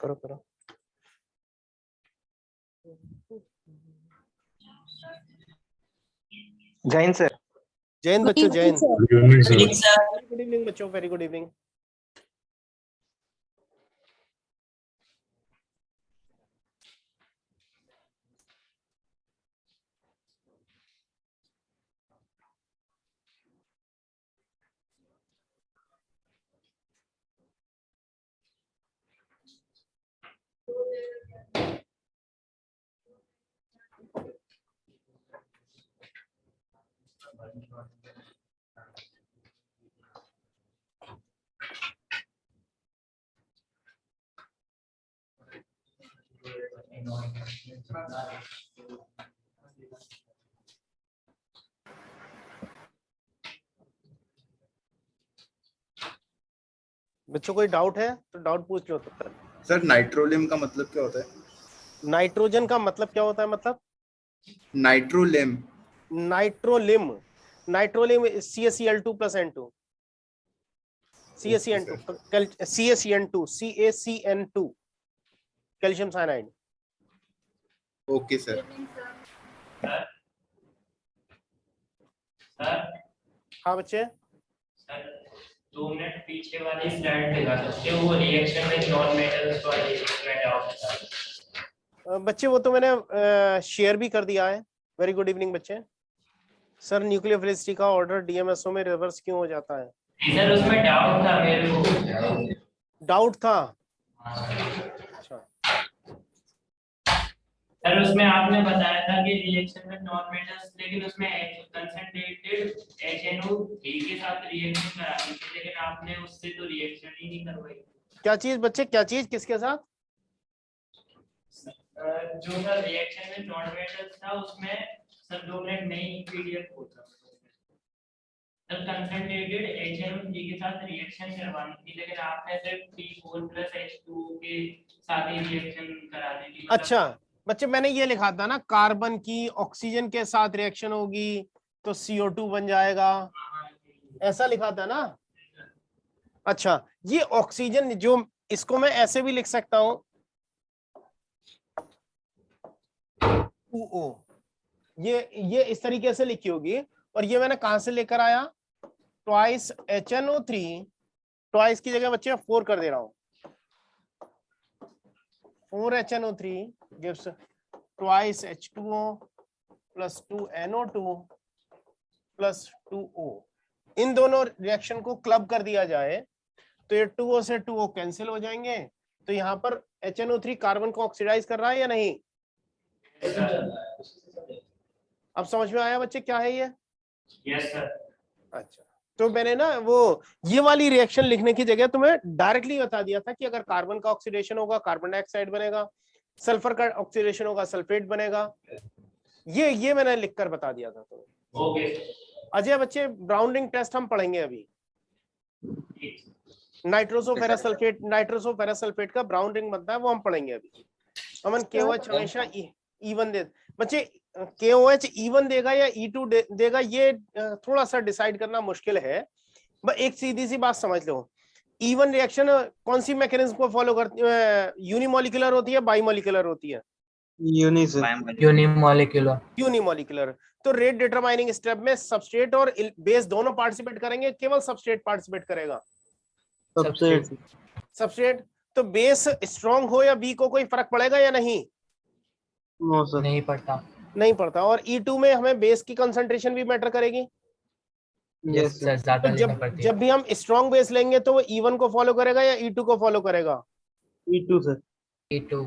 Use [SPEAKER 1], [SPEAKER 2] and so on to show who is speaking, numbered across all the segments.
[SPEAKER 1] करो करो। जैन सर। जैन बच्चों, जैन। गुड इवनिंग बच्चों, वेरी गुड इवनिंग। बच्चों कोई डाउट है तो डाउट पूछ लो। तो
[SPEAKER 2] सर नाइट्रोलिम का मतलब क्या होता है?
[SPEAKER 1] नाइट्रोजन का मतलब क्या होता है? मतलब
[SPEAKER 2] nitrolim.
[SPEAKER 1] Nitrolim, nitrolim CaCl2 + N2, CaCN2, CaCN2, CaCN2, calcium cyanide.
[SPEAKER 2] Okay sir.
[SPEAKER 1] हाँ बच्चे,
[SPEAKER 3] 2 मिनट पीछे वाली स्लाइड दिखा सकते हो, वो रिएक्शन में नॉन मेटल्स वाली मैं डाउट था।
[SPEAKER 1] बच्चे वो तो मैंने शेयर भी कर दिया है। वेरी गुड इवनिंग बच्चे। सर न्यूक्लियोफिलिसिटी का ऑर्डर डीएमएसओ में रिवर्स क्यों हो जाता है?
[SPEAKER 3] सर उसमें डाउट था मेरे को।
[SPEAKER 1] डाउट था?
[SPEAKER 3] अच्छा सर, उसमें आपने बताया था कि रिएक्शन में नॉन मेटल्स, लेकिन उसमें कंसंट्रेटेड HNO3 के साथ रिएक्शन करानी थी, लेकिन आपने उससे तो रिएक्शन ही नहीं करवाई।
[SPEAKER 1] क्या चीज बच्चे, क्या चीज, किसके साथ?
[SPEAKER 3] जो सर रिएक्शन में नॉन मेटल्स था उसमें सर 2 मिनट नहीं पीडीएफ होता सर, कंसंट्रेटेड HNO3 के साथ रिएक्शन करवानी थी, लेकिन आपने सिर्फ P4 + H2O के साथ ही रिएक्शन करानी थी।
[SPEAKER 1] अच्छा बच्चे, मैंने ये लिखा था ना, कार्बन की ऑक्सीजन के साथ रिएक्शन होगी तो CO2 बन जाएगा, ऐसा लिखा था ना। अच्छा, ये ऑक्सीजन जो, इसको मैं ऐसे भी लिख सकता हूं 2O, ये इस तरीके से लिखी होगी। और ये मैंने कहां से लेकर आया? ट्वाइस HNO3, ट्वाइस की जगह बच्चे 4 कर दे रहा हूं। 4 HNO3 gives twice H2O plus 2 NO2 plus 2O। इन दोनों रिएक्शन को क्लब कर दिया जाए तो ये 2O से 2O कैंसिल हो जाएंगे। तो यहाँ पर HNO3 कार्बन को ऑक्सीडाइज कर रहा है या नहीं? अब समझ में आया बच्चे क्या है ये?
[SPEAKER 3] Yes sir.
[SPEAKER 1] अच्छा, तो मैंने ना वो ये वाली रिएक्शन लिखने की जगह तुम्हें डायरेक्टली बता दिया था कि अगर कार्बन का ऑक्सीडेशन होगा कार्बन डाइऑक्साइड बनेगा, सल्फर का ऑक्सीडेशन होगा सल्फेट बनेगा। ये मैंने लिखकर बता दिया था तुम्हें।
[SPEAKER 3] ओके
[SPEAKER 1] अजय बच्चे, ब्राउनिंग टेस्ट हम पढ़ेंगे अभी। नाइट्रोसोफेरस सल्फेट का ब्राउन रिंग बनता है, वो हम पढ़ेंगे अभी। अमन KOH हमेशा इवन दे बच्चे, KOH इवन देगा या E2 देगा, ये थोड़ा सा डिसाइड करना मुश्किल है। बस एक सीधी सी बात समझ लो, इवन रिएक्शन कौन सी मैकेनिज्म को फॉलो करती है? यूनिमोलिकुलर होती है, बाइमोलिकुलर होती है? यूनिमोलिकुलर। तो रेट डिटरमाइनिंग स्टेप में सबस्ट्रेट और बेस दोनों पार्टिसिपेट करेंगे, केवल सबस्ट्रेट पार्टिसिपेट करेगा? सबस्ट्रेट। तो बेस स्ट्रांग हो या वीक हो कोई फर्क पड़ेगा या नहीं?
[SPEAKER 3] नहीं पड़ता।
[SPEAKER 1] नहीं पड़ता। और E2 में हमें बेस की कंसंट्रेशन भी मैटर करेगी।
[SPEAKER 3] यस सर, ज्यादा
[SPEAKER 1] तो
[SPEAKER 3] लेनी पड़ती है।
[SPEAKER 1] जब भी हम स्ट्रांग बेस लेंगे तो वो E1 को फॉलो करेगा या E2 को फॉलो करेगा?
[SPEAKER 4] E2 sir.
[SPEAKER 3] E2।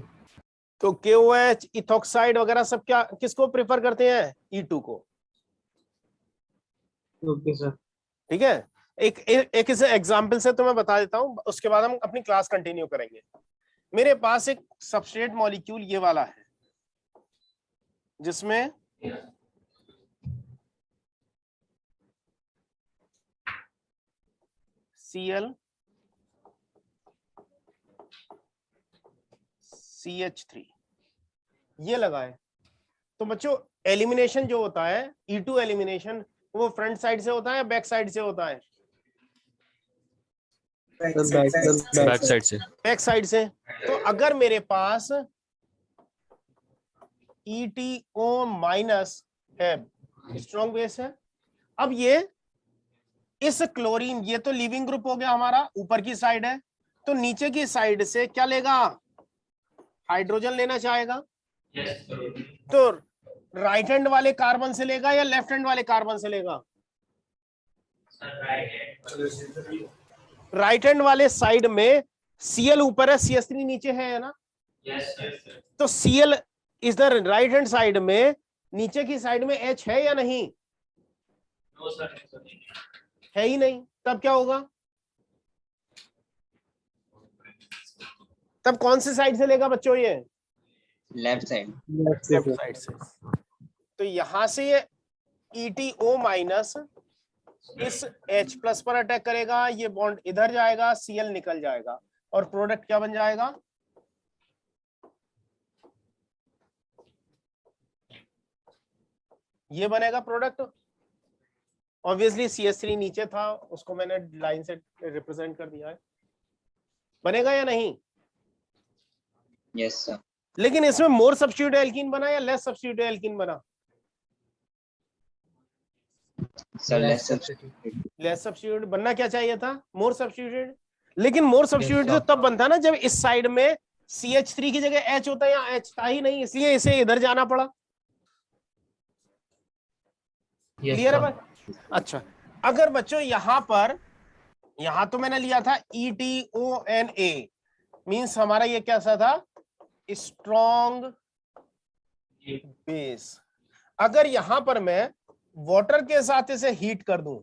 [SPEAKER 1] तो KOH, इथॉक्साइड वगैरह सब क्या किसको प्रेफर करते हैं? E2 को।
[SPEAKER 4] Okay sir.
[SPEAKER 1] ठीक है, एक इस एग्जांपल से तो मैं बता देता हूं, उसके बाद हम अपनी क्लास कंटिन्यू करेंगे। मेरे पास एक सबस्ट्रेट मॉलिक्यूल ये वाला है जिसमें Cl CH3 ये लगा है। तो बच्चों एलिमिनेशन जो होता है E2 एलिमिनेशन, वो फ्रंट साइड से होता है या बैक साइड से होता है?
[SPEAKER 4] बैक साइड से।
[SPEAKER 1] बैक साइड से। तो अगर मेरे पास ETO माइनस है, स्ट्रॉन्ग बेस है, अब ये इस क्लोरीन, ये तो लीविंग ग्रुप हो गया हमारा, ऊपर की साइड है, तो नीचे की साइड से क्या लेगा, हाइड्रोजन लेना चाहेगा। तो राइट हैंड वाले कार्बन से लेगा या लेफ्ट हैंड वाले कार्बन से लेगा? राइट हैंड वाले साइड में Cl ऊपर है, CH3 नीचे है ना। तो Cl इधर राइट हैंड साइड में, नीचे की साइड में H है या नहीं? है ही नहीं। तब क्या होगा? तब कौन सी साइड से लेगा बच्चों ये?
[SPEAKER 4] Left side.
[SPEAKER 1] लेफ्ट साइड से। तो यहां से ये ETO माइनस इस H प्लस पर अटैक करेगा, ये बॉन्ड इधर जाएगा, Cl निकल जाएगा, और प्रोडक्ट क्या बन जाएगा? ये बनेगा प्रोडक्ट। ऑब्वियसली CH3 नीचे था, उसको मैंने लाइन से रिप्रेजेंट कर दिया है। बनेगा या नहीं?
[SPEAKER 4] Yes sir.
[SPEAKER 1] लेकिन इसमें मोर सब्स्टिट्यूट एल्कीन बना या लेस सब्स्टिट्यूट एल्कीन बना?
[SPEAKER 4] सर
[SPEAKER 1] लेस सब्स्टिट्यूट बनना क्या चाहिए था? मोर सब्स्टिट्यूट। लेकिन मोर सब्स्टिट्यूट तो तब बनता ना जब इस साइड में CH3 की जगह H होता है, या H था ही नहीं, इसलिए इसे इधर जाना पड़ा। क्लियर है भाई? अच्छा, अगर बच्चों यहां पर, यहां तो मैंने लिया था ETONA, मींस हमारा ये क्या सा था? Strong base. अगर यहां पर मैं वाटर के साथ इसे हीट कर दूं,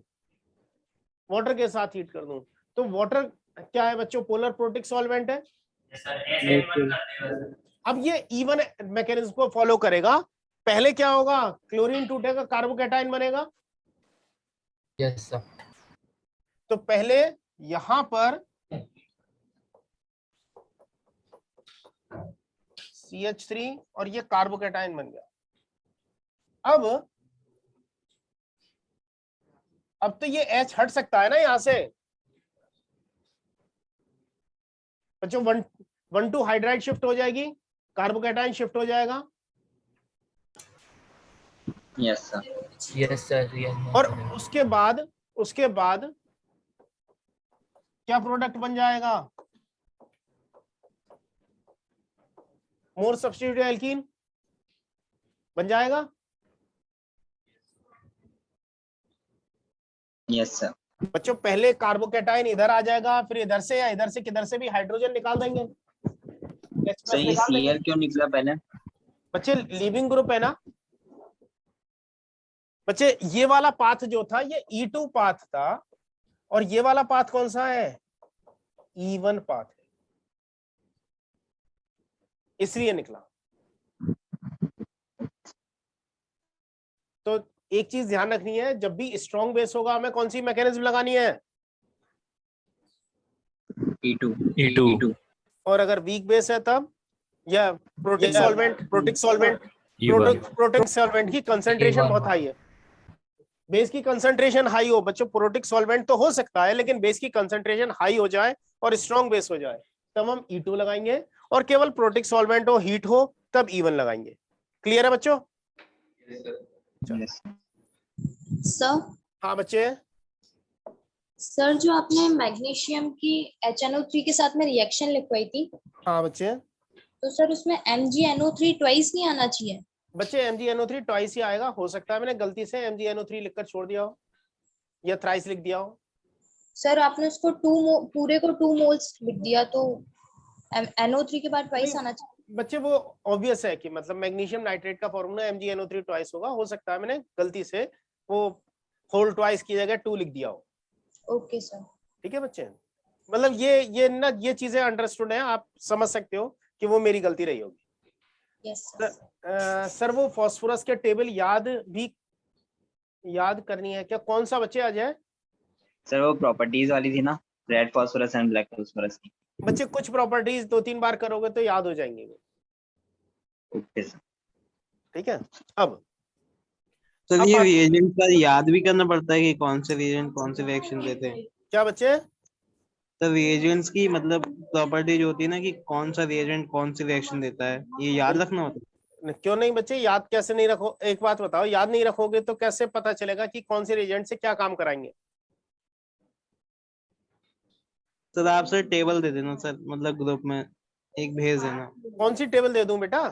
[SPEAKER 1] वाटर के साथ हीट कर दूं, तो वाटर क्या है बच्चों? पोलर प्रोटिक सॉल्वेंट है। अब ये इवन मैकेनिज्म को फॉलो करेगा। पहले क्या होगा? क्लोरीन टूटेगा, कार्बोकैटायन बनेगा।
[SPEAKER 5] Yes sir.
[SPEAKER 1] तो पहले यहां पर CH3 और ये कार्बोकैटायन बन गया। अब तो ये H हट सकता है ना यहां से बच्चों। 1,2 हाइड्राइड शिफ्ट हो जाएगी, कार्बोकैटायन शिफ्ट हो जाएगा।
[SPEAKER 4] Yes sir.
[SPEAKER 5] Yes sir.
[SPEAKER 1] और उसके बाद क्या प्रोडक्ट बन जाएगा? मोर सब्स्टिट्यूट एल्कीन बन जाएगा।
[SPEAKER 4] Yes sir.
[SPEAKER 1] बच्चों पहले कार्बोकैटायन इधर आ जाएगा, फिर इधर से या इधर से किधर से भी हाइड्रोजन निकाल देंगे।
[SPEAKER 4] सर ये Cl क्यों निकला पहले?
[SPEAKER 1] बच्चे लीविंग ग्रुप है ना बच्चे। ये वाला पाथ जो था ये E2 पाथ था, और ये वाला पाथ कौन सा है? E1 पाथ है, इसलिए निकला। तो एक चीज ध्यान रखनी है, जब भी स्ट्रॉन्ग बेस होगा हमें कौन सी मैकेनिज्म लगानी है?
[SPEAKER 4] E2।
[SPEAKER 1] और अगर वीक बेस है तब, या प्रोटिक सॉल्वेंट की कंसंट्रेशन बहुत हाई है। बेस की कंसंट्रेशन हाई हो बच्चों, प्रोटिक सॉल्वेंट तो हो सकता है, लेकिन बेस की कंसंट्रेशन हाई हो जाए और स्ट्रॉन्ग बेस हो जाए तब हम E2 लगाएंगे, और केवल प्रोटिक सॉल्वेंट हो, हीट हो, तब E1 लगाएंगे। क्लियर है बच्चों?
[SPEAKER 6] सर।
[SPEAKER 1] हाँ बच्चे।
[SPEAKER 6] सर जो आपने मैग्नीशियम की HNO3 के साथ में रिएक्शन लिखवाई थी,
[SPEAKER 1] हाँ बच्चे।
[SPEAKER 6] तो सर उसमें MgNO3 ट्वाइस नहीं आना चाहिए?
[SPEAKER 1] बच्चे MgNO3 ट्वाइस ही आएगा। हो सकता है मैंने गलती से MgNO3 लिखकर छोड़ दिया हो, या थ्राइस लिख दिया हो।
[SPEAKER 6] सर आपने उसको पूरे को 2 मोल्स लिख दिया, तो NO3 के बाद ट्वाइस आना चाहिए।
[SPEAKER 1] बच्चे वो ऑब्वियस है कि मतलब मैग्नीशियम नाइट्रेट का फॉर्मूला MgNO3 ट्वाइस होगा। हो सकता है मैंने गलती से वो होल ट्वाइस की जगह 2 लिख दिया हो।
[SPEAKER 6] Okay sir.
[SPEAKER 1] ठीक है बच्चे, मतलब ये चीजें अंडरस्टूड है, आप समझ सकते हो कि वो मेरी गलती रही होगी।
[SPEAKER 6] Yes sir.
[SPEAKER 1] सर वो फास्फोरस के टेबल याद करनी है क्या? कौन सा बच्चे अजय?
[SPEAKER 4] सर वो प्रॉपर्टीज वाली थी ना, red phosphorus and black phosphorus की।
[SPEAKER 1] बच्चे कुछ प्रॉपर्टीज 2-3 बार करोगे तो याद हो जाएंगे।
[SPEAKER 4] Okay sir.
[SPEAKER 1] ठीक है। अब
[SPEAKER 7] सर ये रिएजेंट का याद भी करना पड़ता है कि कौन से रिएजेंट कौन से रिएक्शन देते हैं?
[SPEAKER 1] क्या बच्चे?
[SPEAKER 7] सर रिएजेंट्स की मतलब प्रॉपर्टी जो होती है ना कि कौन सा रिएजेंट कौन सी रिएक्शन देता है, ये याद रखना होता है।
[SPEAKER 1] क्यों नहीं बच्चे, याद कैसे नहीं रखो, एक बात बताओ, याद नहीं रखोगे तो कैसे पता चलेगा कि कौन से रिएजेंट से क्या काम कराएंगे?
[SPEAKER 7] सर आप सर टेबल दे देना सर, मतलब ग्रुप में एक भेज देना
[SPEAKER 1] कौन सी टेबल दे दूं बेटा?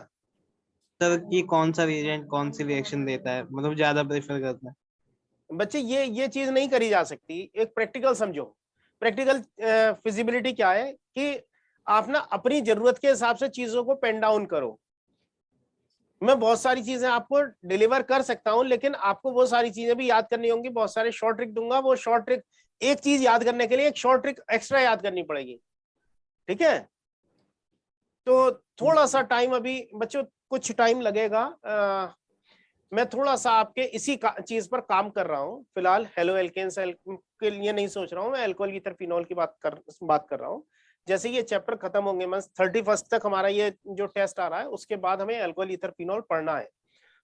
[SPEAKER 7] सर कि कौन सा रिएजेंट कौन सी रिएक्शन देता है, मतलब ज्यादा प्रेफर करता है।
[SPEAKER 1] बच्चे ये चीज नहीं करी जा सकती, एक प्रैक्टिकल समझो। प्रैक्टिकल फिजिबिलिटी क्या है कि आप ना अपनी जरूरत के हिसाब से चीजों को पेन डाउन करो। मैं बहुत सारी चीजें आपको डिलीवर कर सकता हूं, लेकिन आपको वो सारी चीजें भी याद करनी होंगी। बहुत सारे शॉर्ट ट्रिक दूंगा, वो शॉर्ट ट्रिक, एक चीज याद करने के लिए एक शॉर्ट ट्रिक एक्स्ट्रा याद करनी पड़ेगी, ठीक है? तो थोड़ा सा टाइम अभी बच्चों, कुछ टाइम लगेगा। मैं थोड़ा सा आपके इसी चीज पर काम कर रहा हूँ फिलहाल। हेलो एल्केन्स के लिए नहीं सोच रहा हूँ मैं, अल्कोहल ईथर फिनोल की बात कर रहा हूँ। जैसे ये चैप्टर खत्म होंगे, मैं 31 तक हमारा ये जो टेस्ट आ रहा है, उसके बाद हमें अल्कोहल ईथर फिनोल पढ़ना है।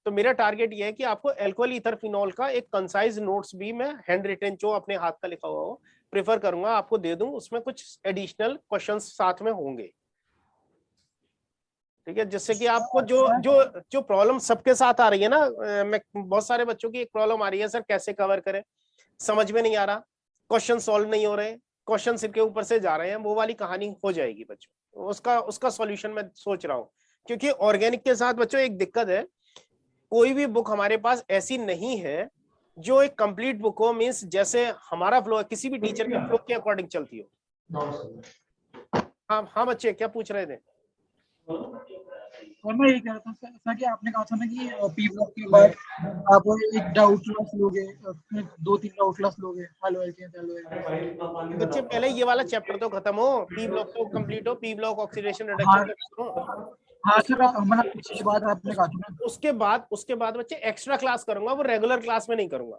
[SPEAKER 1] तो मेरा टारगेट ये है कि आपको अल्कोहल ईथर फिनोल का एक कंसाइज नोट्स भी मैं हैंड रिटन, जो अपने हाथ का लिखा हुआ हो, प्रेफर करूंगा आपको दे दूं। उसमें कुछ एडिशनल क्वेश्चंस साथ में होंगे, ठीक है? जिससे कि आपको जो जो जो प्रॉब्लम सबके साथ आ रही है ना, मैं बहुत सारे बच्चों की एक प्रॉब्लम आ रही है, सर कैसे कवर करें, समझ में नहीं आ रहा, क्वेश्चन सॉल्व नहीं हो रहे, क्वेश्चन सिर के ऊपर से जा रहे हैं, वो वाली कहानी हो जाएगी बच्चों। उसका सॉल्यूशन मैं सोच रहा हूँ। क्योंकि ऑर्गेनिक के साथ बच्चों एक दिक्कत है, कोई भी बुक हमारे पास ऐसी नहीं है जो एक कंप्लीट बुक हो, मींस जैसे हमारा फ्लो है, किसी भी टीचर के फ्लो के अकॉर्डिंग चलती हो। हाँ बच्चे क्या पूछ रहे थे?
[SPEAKER 8] और मैं ये कह रहा था सर कि आपने कहा था ना कि पी ब्लॉक के बाद आप एक डाउट क्लास लोगे, 2-3 डाउट क्लास लोगे। हेलो
[SPEAKER 1] बच्चे पहले ये वाला चैप्टर तो खत्म हो, पी ब्लॉक तो कंप्लीट हो, पी ब्लॉक ऑक्सीडेशन
[SPEAKER 8] हाँ,
[SPEAKER 1] रिडक्शन हो।
[SPEAKER 8] हाँ सर, मतलब उसके बाद आपने कहा था ना,
[SPEAKER 1] उसके बाद बच्चे एक्स्ट्रा क्लास करूंगा, वो रेगुलर क्लास में नहीं करूंगा,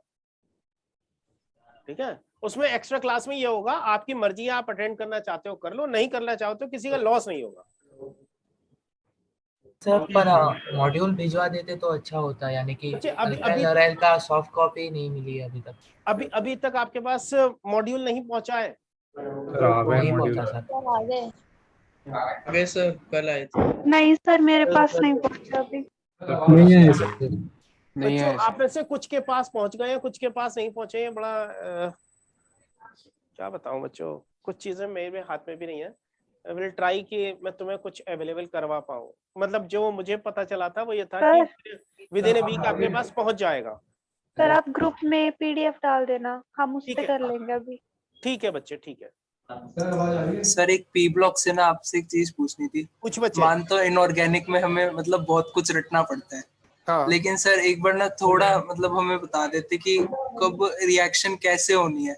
[SPEAKER 1] ठीक है? उसमें एक्स्ट्रा क्लास में ये होगा, आपकी मर्जी है, आप अटेंड करना चाहते हो कर लो, नहीं करना चाहो तो किसी का लॉस नहीं होगा।
[SPEAKER 5] सर पर मॉड्यूल भिजवा देते तो अच्छा होता, यानी कि
[SPEAKER 1] बच्चे
[SPEAKER 5] अल्काइल का सॉफ्ट कॉपी नहीं मिली अभी तक।
[SPEAKER 1] अभी तक आपके पास मॉड्यूल नहीं पहुंचा है?
[SPEAKER 5] नहीं पहुंचा सर।
[SPEAKER 6] आ गए।
[SPEAKER 9] आगे सर कल आए थे।
[SPEAKER 10] नहीं सर मेरे पास नहीं पहुंचा अभी।
[SPEAKER 8] नहीं है सर,
[SPEAKER 1] बच्चों आप में से कुछ के पास पहुंच गए हैं, कुछ के पास नहीं पहुंचे हैं। बड़ा क्या बताऊं बच्चों, कुछ चीजें मेरे हाथ में भी नहीं है। आई विल ट्राई कि मैं तुम्हें कुछ अवेलेबल करवा पाऊं। मतलब जो मुझे पता चला था वो ये था कि विद इन ए वीक आपके पास पहुंच जाएगा।
[SPEAKER 10] सर आप ग्रुप में पीडीएफ डाल देना, हम उस पे कर लेंगे अभी।
[SPEAKER 1] ठीक है बच्चे, ठीक है।
[SPEAKER 9] सर एक पी ब्लॉक से ना आपसे एक चीज पूछनी थी।
[SPEAKER 1] कुछ बच्चे
[SPEAKER 9] मान तो इनऑर्गेनिक में हमें मतलब बहुत कुछ रटना पड़ता है।
[SPEAKER 1] हाँ।
[SPEAKER 9] लेकिन सर एक बार ना थोड़ा मतलब हमें बता देते कि कब रिएक्शन कैसे होनी है,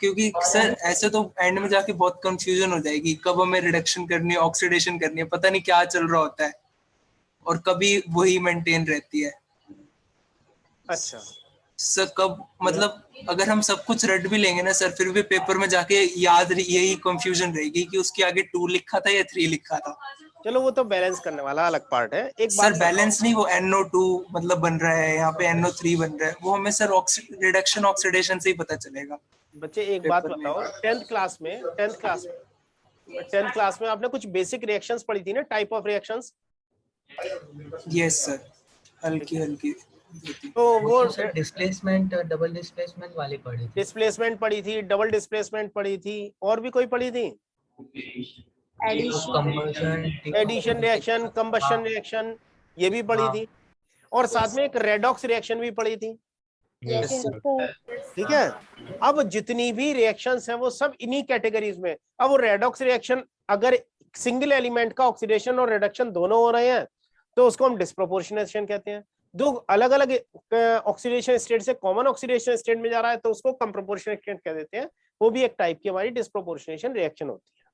[SPEAKER 9] क्योंकि सर ऐसे तो एंड में जाके बहुत कंफ्यूजन हो जाएगी, कब हमें रिडक्शन करनी है, ऑक्सीडेशन करनी है, पता नहीं क्या चल रहा होता है, और कभी वही मेंटेन रहती है।
[SPEAKER 1] अच्छा
[SPEAKER 9] सर कब मतलब अगर हम सब कुछ रट भी लेंगे ना सर, फिर भी पेपर में जाके याद यही कंफ्यूजन रहेगी कि उसके आगे 2 लिखा था या 3 लिखा था।
[SPEAKER 1] चलो वो तो बैलेंस करने वाला अलग पार्ट है। एक
[SPEAKER 9] सर बैलेंस नहीं, वो NO2 मतलब बन रहा है, यहाँ पे NO3 बन रहा है, वो हमें सर रिडक्शन ऑक्सीडेशन से ही पता चलेगा।
[SPEAKER 1] बच्चे एक बात बताओ, 10th क्लास में आपने कुछ बेसिक रिएक्शंस पढ़ी थी ना, type of reactions?
[SPEAKER 9] Yes sir, हल्की
[SPEAKER 1] तो वो
[SPEAKER 5] सर डिस्प्लेसमेंट, डबल डिस्प्लेसमेंट वाली पढ़ी थी।
[SPEAKER 1] डिस्प्लेसमेंट पढ़ी थी, डबल डिस्प्लेसमेंट पढ़ी थी, और भी कोई पढ़ी थी? एडिशन रिएक्शन, कंबशन रिएक्शन, ये भी पढ़ी थी, और साथ में एक रेडॉक्स रिएक्शन भी पढ़ी थी। ठीक है। अब जितनी भी रिएक्शंस हैं वो सब इन्हीं कैटेगरीज में। अब वो रेडॉक्स रिएक्शन अगर सिंगल एलिमेंट का ऑक्सीडेशन और रिडक्शन दोनों हो रहे हैं तो उसको हम डिस्प्रोपोर्शनेशन कहते हैं। दो अलग अलग ऑक्सीडेशन स्टेट से कॉमन ऑक्सीडेशन स्टेट में जा रहा है तो उसको कम प्रोपोर्शनेशन कह देते हैं। वो भी एक टाइप की हमारी डिस्प्रोपोर्शनेशन रिएक्शन होती है।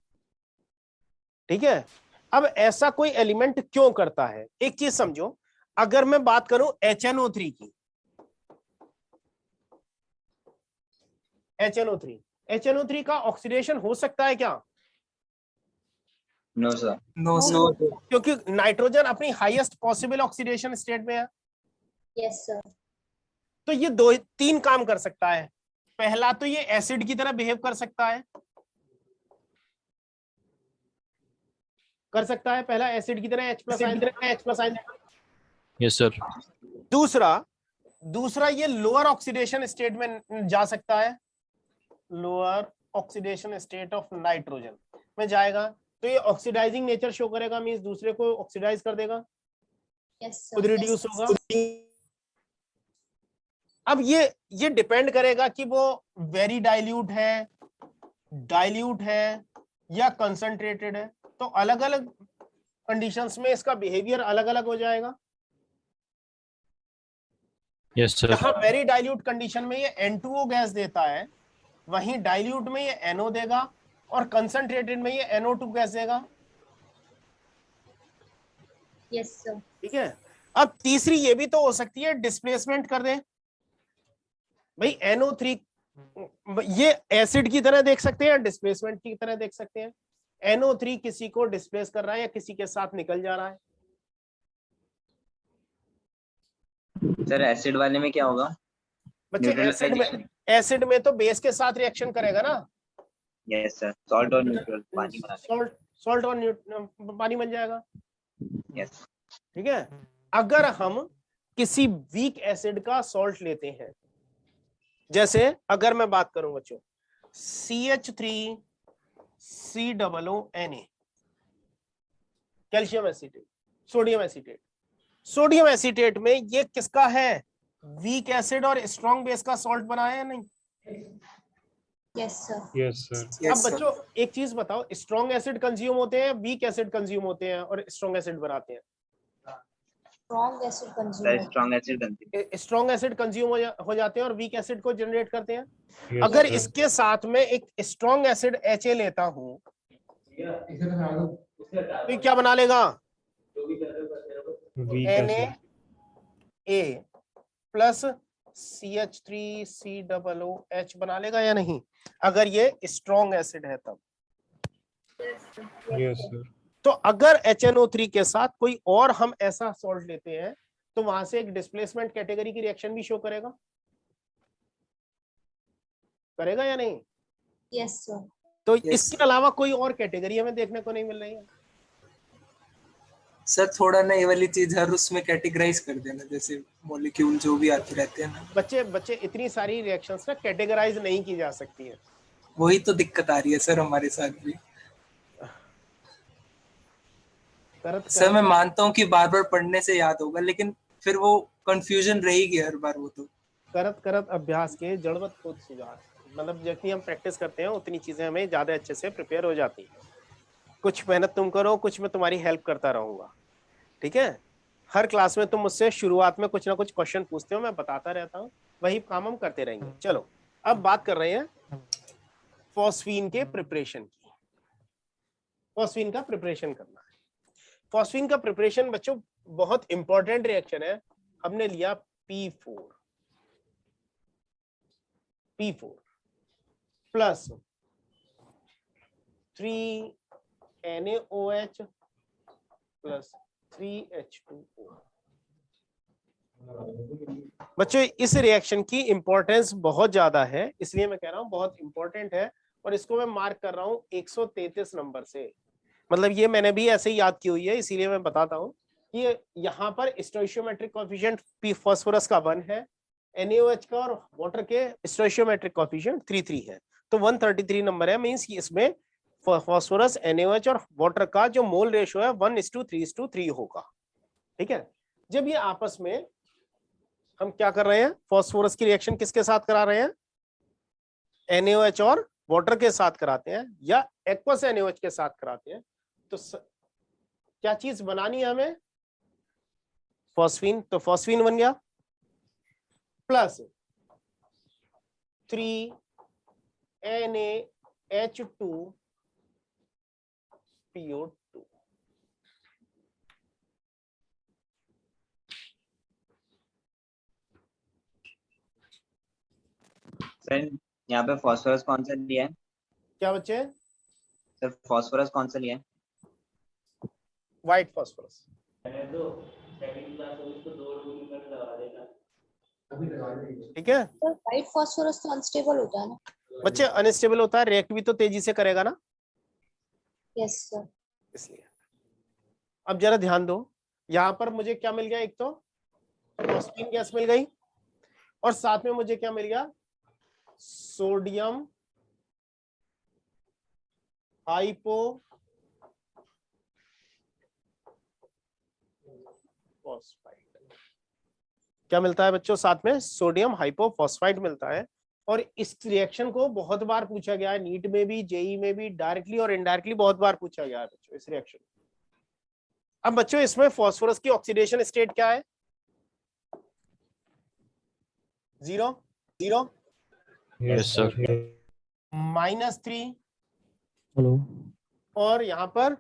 [SPEAKER 1] ठीक है। अब ऐसा कोई एलिमेंट क्यों करता है, एक चीज समझो। अगर मैं बात करूं HNO3 की, HNO3 का ऑक्सीडेशन हो सकता है क्या?
[SPEAKER 4] No sir.
[SPEAKER 9] नो सर,
[SPEAKER 1] क्योंकि नाइट्रोजन अपनी हाईएस्ट पॉसिबल ऑक्सीडेशन स्टेट में है।
[SPEAKER 6] Yes sir.
[SPEAKER 1] तो ये 2-3 काम कर सकता है। पहला तो ये एसिड की तरह बिहेव कर सकता है, कर सकता है, पहला एसिड की तरह H+ आयन।
[SPEAKER 11] Yes sir.
[SPEAKER 1] दूसरा ये लोअर ऑक्सीडेशन स्टेट में जा सकता है, lower oxidation state of nitrogen में जाएगा, तो ये ऑक्सीडाइजिंग नेचर शो करेगा, मींस दूसरे को ऑक्सीडाइज कर देगा, खुद रिड्यूस होगा। अब ये डिपेंड करेगा कि वो वेरी डाइल्यूट है या कंसंट्रेटेड है, तो अलग अलग कंडीशंस में इसका बिहेवियर अलग अलग हो जाएगा।
[SPEAKER 11] Yes sir.
[SPEAKER 1] जहां वेरी डाइल्यूट कंडीशन में ये N2O गैस देता है, वहीं डाइल्यूट में ये NO देगा और कंसंट्रेटेड में ये NO2 गैस देगा।
[SPEAKER 6] Yes sir.
[SPEAKER 1] ठीक है। अब तीसरी ये भी तो हो सकती है डिस्प्लेसमेंट कर दे भाई, NO3 ये एसिड की तरह देख सकते हैं, डिस्प्लेसमेंट की तरह देख सकते हैं। NO3 किसी को डिस्प्लेस कर रहा है या किसी के साथ निकल जा रहा है।
[SPEAKER 4] सर एसिड वाले में क्या होगा?
[SPEAKER 1] बच्चे एसिड में तो बेस के साथ रिएक्शन करेगा ना।
[SPEAKER 4] यस सर, सॉल्ट और न्यूट्रल पानी बना देगा।
[SPEAKER 1] सॉल्ट और पानी बन जाएगा।
[SPEAKER 4] यस।
[SPEAKER 1] ठीक है। अगर हम किसी वीक एसिड का सॉल्ट लेते हैं, जैसे अगर मैं बात करूं बच्चों CH3COONA calcium acetate, sodium acetate में ये किसका है? वीक एसिड और स्ट्रॉन्ग बेस का सॉल्ट बनाया है नहीं?
[SPEAKER 6] Yes sir.
[SPEAKER 11] Yes sir.
[SPEAKER 1] अब बच्चों एक चीज बताओ, स्ट्रॉन्ग एसिड कंज्यूम होते हैं, वीक एसिड कंज्यूम होते हैं और स्ट्रॉन्ग एसिड बनाते हैं?
[SPEAKER 6] Strong acid consume.
[SPEAKER 1] Strong acid consume हो जाते हैं और वीक एसिड को जनरेट करते हैं। अगर इसके साथ में एक स्ट्रॉन्ग एसिड HA लेता हूं तो क्या बना लेगा? Na प्लस CH3COOH बना लेगा या नहीं, अगर ये स्ट्रॉन्ग एसिड है तब।
[SPEAKER 11] Yes sir.
[SPEAKER 1] तो अगर HNO3 के साथ कोई और हम ऐसा सॉल्ट लेते हैं तो वहां से एक डिस्प्लेसमेंट कैटेगरी की रिएक्शन भी शो करेगा या नहीं?
[SPEAKER 6] Yes sir.
[SPEAKER 1] तो इसके अलावा कोई और कैटेगरी हमें देखने को नहीं मिल रही है।
[SPEAKER 9] सर थोड़ा ना ये वाली चीज हर उसमें कैटेगराइज कर देना, जैसे मॉलिक्यूल जो भी आते रहते हैं ना। बच्चे
[SPEAKER 1] इतनी सारी रिएक्शंस ना कैटेगराइज नहीं की जा सकती है,
[SPEAKER 9] वही तो दिक्कत आ रही है सर हमारे साथ भी। सर मैं मानता हूँ कि बार बार पढ़ने से याद होगा, लेकिन फिर वो कंफ्यूजन रहेगी हर बार। वो तो
[SPEAKER 1] करत अभ्यास के जड़वत खुद सुधार, मतलब जितनी हम प्रैक्टिस करते हैं उतनी चीजें हमें ज्यादा अच्छे से प्रिपेयर हो जाती है। कुछ मेहनत तुम करो, कुछ मैं तुम्हारी हेल्प करता रहूंगा। ठीक है। हर क्लास में तुम मुझसे शुरुआत में कुछ ना कुछ क्वेश्चन पूछते हो, मैं बताता रहता हूँ, वही काम हम करते रहेंगे। चलो अब बात कर रहे हैं फॉस्फीन के प्रिपरेशन की। फॉस्फीन का प्रिपरेशन करना है। फॉस्फीन का प्रिपरेशन बच्चों बहुत इंपॉर्टेंट रिएक्शन है। हमने लिया P4 plus 3NaOH plus 3H2O। बच्चों इस रिएक्शन की इंपॉर्टेंस बहुत ज्यादा है, इसलिए मैं कह रहा हूं बहुत इंपॉर्टेंट है, और इसको मैं मार्क कर रहा हूं 133 नंबर से। मतलब ये मैंने भी ऐसे ही याद की हुई है, इसीलिए मैं बताता हूं कि यहाँ पर स्टोइशियोमेट्रिक कोएफिशिएंट P फॉस्फोरस का 1 है, NaOH का और वाटर के स्टोइशियोमेट्रिक कोएफिशिएंट 33 है, तो 133 नंबर है। मींस कि इसमें फॉस्फोरस, NaOH और वाटर का जो मोल रेशो है 1:3:3 होगा। ठीक है। जब ये आपस में हम क्या कर रहे हैं, फॉस्फोरस की रिएक्शन किसके साथ करा रहे हैं? NaOH और वाटर के साथ कराते हैं या एक्वस NaOH के साथ कराते हैं, तो क्या चीज बनानी है हमें? फॉस्फीन। तो फॉस्फीन बन गया प्लस 3NaH2PO2।
[SPEAKER 4] सर यहाँ पे फॉस्फोरस कौन सा लिया है?
[SPEAKER 1] क्या बच्चे?
[SPEAKER 4] सर फॉस्फोरस कौन सा लिया है?
[SPEAKER 1] White phosphorus. ठीक है।
[SPEAKER 6] व्हाइट फॉस्फोरस तो अनस्टेबल होता है ना
[SPEAKER 1] बच्चे? अनस्टेबल होता है, रिएक्ट भी तो तेजी से करेगा ना।
[SPEAKER 6] Yes sir.
[SPEAKER 1] इसलिए अब जरा ध्यान दो, यहां पर मुझे क्या मिल गया, एक तो फॉस्फीन गैस मिल गई और साथ में मुझे क्या मिल गया, सोडियम हाइपो फॉस्फाइड। क्या मिलता है बच्चों साथ में, सोडियम हाइपोफॉस्फाइड मिलता है। और इस रिएक्शन को बहुत बार पूछा गया है, नीट में भी, जेई में भी, डायरेक्टली और इनडायरेक्टली बहुत बार पूछा गया है बच्चों इस रिएक्शन। अब बच्चों इसमें फास्फोरस की ऑक्सीडेशन स्टेट क्या है, 0 0
[SPEAKER 11] Yes, sir.
[SPEAKER 1] -3
[SPEAKER 11] Hello.
[SPEAKER 1] और यहां पर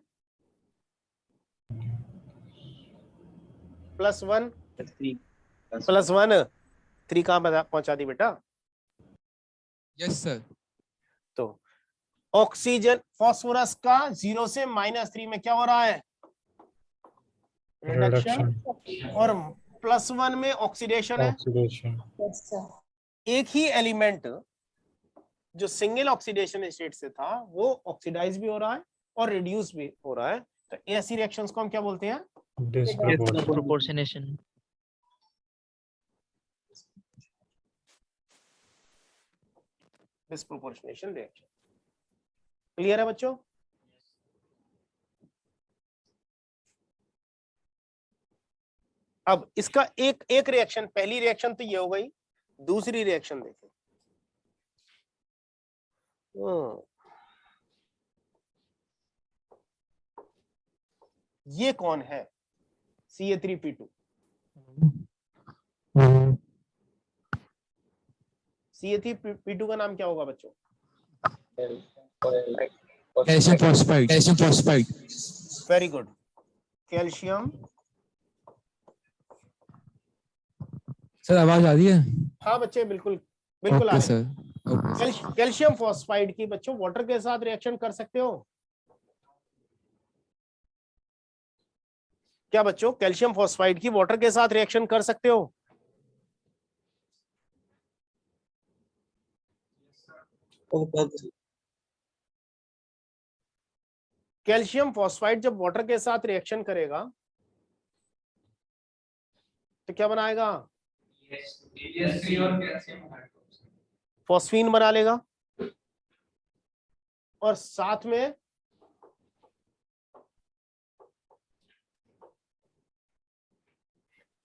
[SPEAKER 1] +1 +1 3 कहां पहुंचा दी बेटा।
[SPEAKER 12] Yes sir.
[SPEAKER 1] तो ऑक्सीजन फास्फोरस का 0 से -3 में क्या हो रहा है, रिडक्शन, और +1 में ऑक्सीडेशन है। एक ही एलिमेंट जो सिंगल ऑक्सीडेशन स्टेट से था वो ऑक्सीडाइज भी हो रहा है और रिड्यूस भी हो रहा है। तो ऐसी रिएक्शंस को हम क्या बोलते हैं,
[SPEAKER 13] डिस्प्रोपोर्शनेशन।
[SPEAKER 1] Disproportionation reaction. क्लियर है बच्चों। अब इसका एक रिएक्शन, पहली रिएक्शन तो ये हो गई, दूसरी रिएक्शन देखें। ये कौन है, Ca3P2। Ca3P2 का नाम क्या होगा बच्चों,
[SPEAKER 12] calcium phosphide. Calcium phosphide.
[SPEAKER 1] Very good, calcium.
[SPEAKER 12] Sir आवाज आ रही है?
[SPEAKER 1] हाँ बच्चे बिल्कुल बिल्कुल आ
[SPEAKER 12] ओके
[SPEAKER 1] रहे
[SPEAKER 12] सर।
[SPEAKER 1] हैं। कैल्शियम फॉस्फाइड की बच्चों वाटर के साथ रिएक्शन कर सकते हो क्या बच्चों, कैल्शियम फॉस्फाइड की वाटर के साथ रिएक्शन कर सकते हो। कैल्शियम फॉस्फाइड जब वाटर के साथ रिएक्शन करेगा तो क्या बनाएगा, फॉस्फीन बना लेगा और साथ में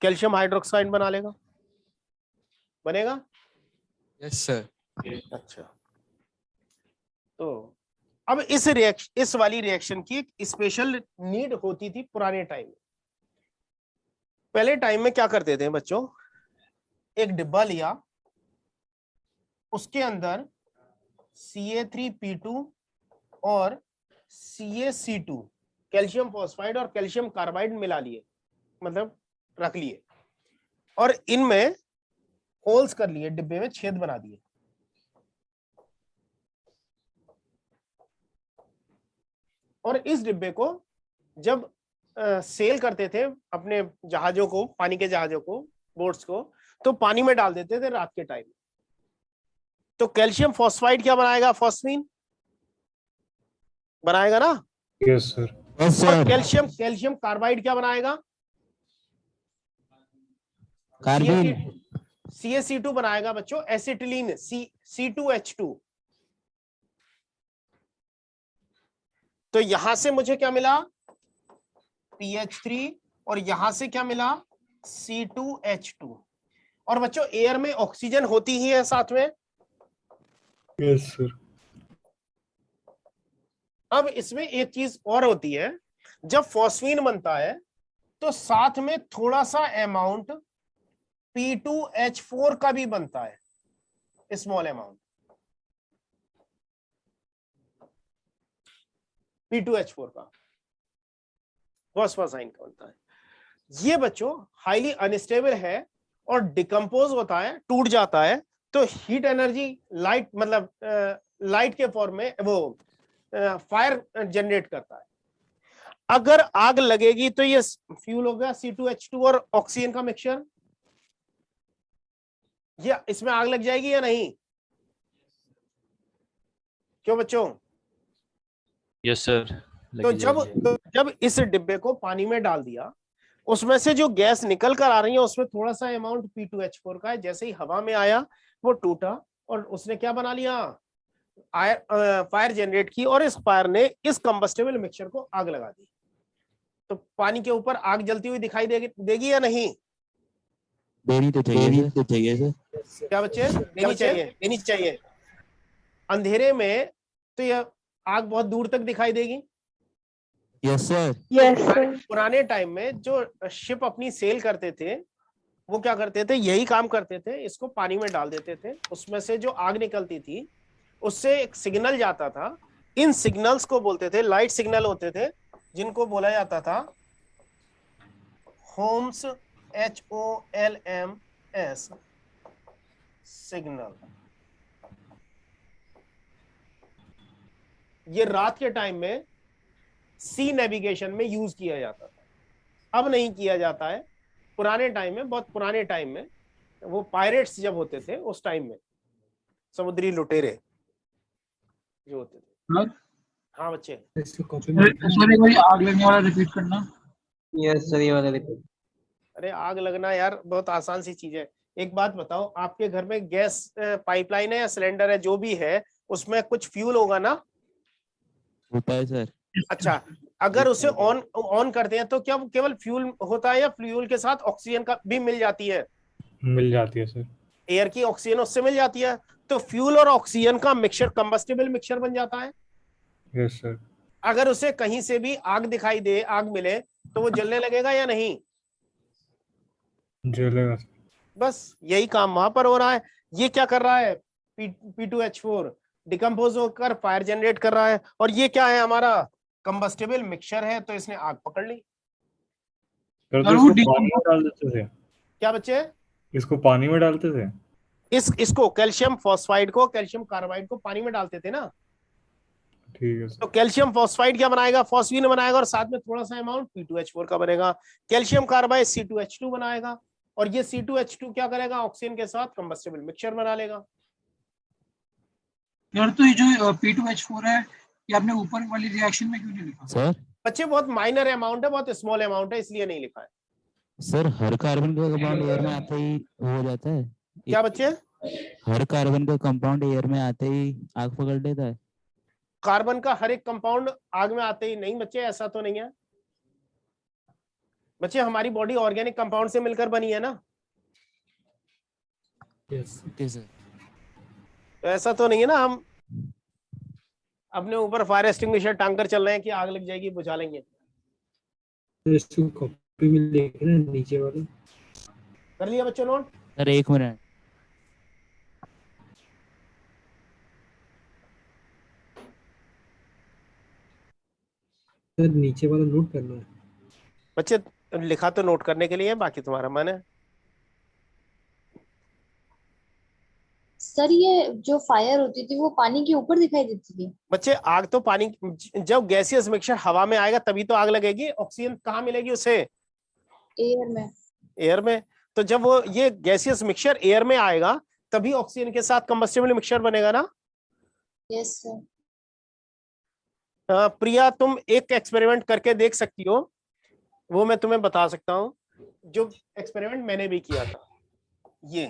[SPEAKER 1] कैल्शियम हाइड्रोक्साइड बना लेगा, बनेगा।
[SPEAKER 12] Yes sir.
[SPEAKER 1] अच्छा, तो अब इस वाली रिएक्शन की एक स्पेशल नीड होती थी पुराने टाइम में। पहले टाइम में क्या करते थे बच्चों, एक डिब्बा लिया, उसके अंदर Ca3P2 और CaC2 कैल्शियम फॉस्फाइड और कैल्शियम कार्बाइड मिला लिए, मतलब रख लिए, और इनमें होल्स कर लिए, डिब्बे में छेद बना दिए। और इस डिब्बे को जब सेल करते थे अपने जहाजों को, पानी के जहाजों को, बोट्स को, तो पानी में डाल देते थे रात के टाइम। तो कैल्शियम फॉस्फाइड क्या बनाएगा, फॉस्फीन बनाएगा ना।
[SPEAKER 11] Yes, sir.
[SPEAKER 1] और कैल्शियम कार्बाइड क्या बनाएगा,
[SPEAKER 11] कार्बन।
[SPEAKER 1] CaC2 बनाएगा बच्चों, एसिटिलीन C2H2। तो यहां से मुझे क्या मिला, PH3, और यहां से क्या मिला, C2H2। और बच्चों एयर में ऑक्सीजन होती ही है साथ में।
[SPEAKER 11] Yes, sir.
[SPEAKER 1] अब इसमें एक चीज और होती है, जब फॉस्फीन बनता है तो साथ में थोड़ा सा अमाउंट P2H4 का भी बनता है, स्मॉल अमाउंट P2H4 का, फॉस्फोसाइन का बनता है। ये बच्चों हाईली अनस्टेबल है और डिकम्पोज होता है, टूट जाता है, तो हीट एनर्जी, लाइट, मतलब लाइट के फॉर्म में वो फायर जनरेट करता है। अगर आग लगेगी तो ये फ्यूल हो गया C2H2 और ऑक्सीजन का मिक्सचर, ये इसमें आग लग जाएगी या नहीं, क्यों बच्चों।
[SPEAKER 11] Yes, sir.
[SPEAKER 1] तो जब इस डिब्बे को पानी में डाल दिया, उसमें से जो गैस निकल कर आ रही है उसमें थोड़ा सा अमाउंट P2H4 का है। जैसे ही हवा में आया वो टूटा और उसने क्या बना लिया, फायर जनरेट की, और इस फायर ने इस कंबस्टेबल मिक्सचर को आग लगा दी। तो पानी के ऊपर आग जलती हुई दिखाई देगी या नहीं?
[SPEAKER 11] देनी तो चाहिए सर।
[SPEAKER 1] क्या बच्चे? देनी चाहिए। अंधेरे में तो यह आग बहुत दूर तक दिखाई देगी।
[SPEAKER 11] Yes sir.
[SPEAKER 1] पुराने टाइम में जो शिप अपनी सेल करते थे वो क्या करते थे, यही काम करते थे, इसको पानी में डाल देते थे, उसमें से जो आग निकलती थी उससे एक सिग्नल जाता था। इन सिग्नल्स को बोलते थे, लाइट सिग्नल होते थे, जिनको बोला जाता था होम्स, HOLMS सिग्नल। ये रात के टाइम में सी नेविगेशन में यूज किया जाता था, अब नहीं किया जाता है। पुराने टाइम में, बहुत पुराने टाइम में, वो पायरेट्स जब होते थे उस टाइम में, समुद्री लुटेरे जो होते थे। हाँ बच्चे,
[SPEAKER 8] सर एक बार आग लगने वाला रिपीट करना।
[SPEAKER 7] यस सर, ये वाला रिपीट।
[SPEAKER 1] अरे आग लगना यार बहुत आसान सी चीज है। एक बात बताओ, आपके घर में गैस पाइपलाइन है या सिलेंडर है, जो भी है, उसमें कुछ फ्यूल होगा ना?
[SPEAKER 11] होता है सर।
[SPEAKER 1] अच्छा, अगर उसे ऑन करते हैं तो क्या केवल फ्यूल होता है या फ्यूल के साथ ऑक्सीजन का भी मिल जाती है?
[SPEAKER 11] मिल जाती है सर।
[SPEAKER 1] एयर की ऑक्सीजन उससे मिल जाती है, तो फ्यूल और ऑक्सीजन का मिक्सचर कंबस्टेबल मिक्सचर बन जाता है।
[SPEAKER 11] Yes sir.
[SPEAKER 1] अगर उसे कहीं से भी आग दिखाई दे, आग मिले, तो वो जलने लगेगा या नहीं?
[SPEAKER 11] जलेगा सर।
[SPEAKER 1] बस यही काम वहां पर हो रहा है। ये क्या कर रहा है, P2H4 डिकम्पोज होकर फायर जनरेट कर रहा है, और ये क्या है, हमारा कंबस्टेबल मिक्सचर है, तो इसने आग पकड़ ली।
[SPEAKER 11] तो इसको पानी में डाल देते थे।
[SPEAKER 1] क्या बच्चे?
[SPEAKER 11] इसको पानी में डालते थे।
[SPEAKER 1] इसको कैल्शियम फॉस्फाइड को, कैल्शियम कार्बाइड को पानी में डालते थे ना।
[SPEAKER 11] ठीक है सर।
[SPEAKER 1] तो कैल्शियम फॉस्फाइड क्या बनाएगा, फॉस्फीन बनाएगा, और साथ में थोड़ा सा अमाउंट P2H4 का बनेगा। कैल्शियम कार्बाइड C2H2 बनाएगा, और ये C2H2 क्या करेगा, ऑक्सीजन के साथ कंबस्टेबल मिक्सचर बना लेगा।
[SPEAKER 8] यार तो ये जो P2H4 है, ये आपने ऊपर वाली रिएक्शन में क्यों नहीं लिखा
[SPEAKER 11] सर?
[SPEAKER 1] बच्चे बहुत माइनर अमाउंट है, बहुत स्मॉल अमाउंट है, इसलिए नहीं लिखा है।
[SPEAKER 11] सर हर कार्बन का कंपाउंड एयर में आते ही हो जाता है।
[SPEAKER 1] क्या बच्चे?
[SPEAKER 11] हर कार्बन का कंपाउंड एयर में आते ही आग पकड़ लेता है।
[SPEAKER 1] कार्बन का हर एक कंपाउंड आग में आते ही नहीं बच्चे, ऐसा तो नहीं है बच्चे। हमारी बॉडी ऑर्गेनिक कंपाउंड से मिलकर बनी है ना।
[SPEAKER 11] Yes sir.
[SPEAKER 1] तो ऐसा तो नहीं है ना हम अपने ऊपर फायर एक्सटिंग्विशर टांग कर चल रहे हैं कि आग लग जाएगी बुझा लेंगे।
[SPEAKER 11] कॉपी में देखना नीचे वाला
[SPEAKER 1] कर लिया बच्चों नोट?
[SPEAKER 11] Sir 1 minute. सर नीचे वाला नोट करना है
[SPEAKER 1] बच्चे, लिखा तो नोट करने के लिए है, बाकी तुम्हारा मन है।
[SPEAKER 6] सर ये जो फायर होती थी वो पानी के ऊपर दिखाई देती थी।
[SPEAKER 1] बच्चे आग तो पानी, जब गैसियस मिक्सचर हवा में आएगा तभी तो आग लगेगी। ऑक्सीजन कहाँ मिलेगी उसे?
[SPEAKER 6] एयर में।
[SPEAKER 1] एयर में। तो जब वो ये गैसियस मिक्सचर एयर में आएगा तभी ऑक्सीजन के साथ कंबस्टेबल मिक्सचर बनेगा ना।
[SPEAKER 6] Yes sir.
[SPEAKER 1] प्रिया, तुम एक एक्सपेरिमेंट करके देख सकती हो, वो मैं तुम्हें बता सकता हूँ, जो एक्सपेरिमेंट मैंने भी किया था। ये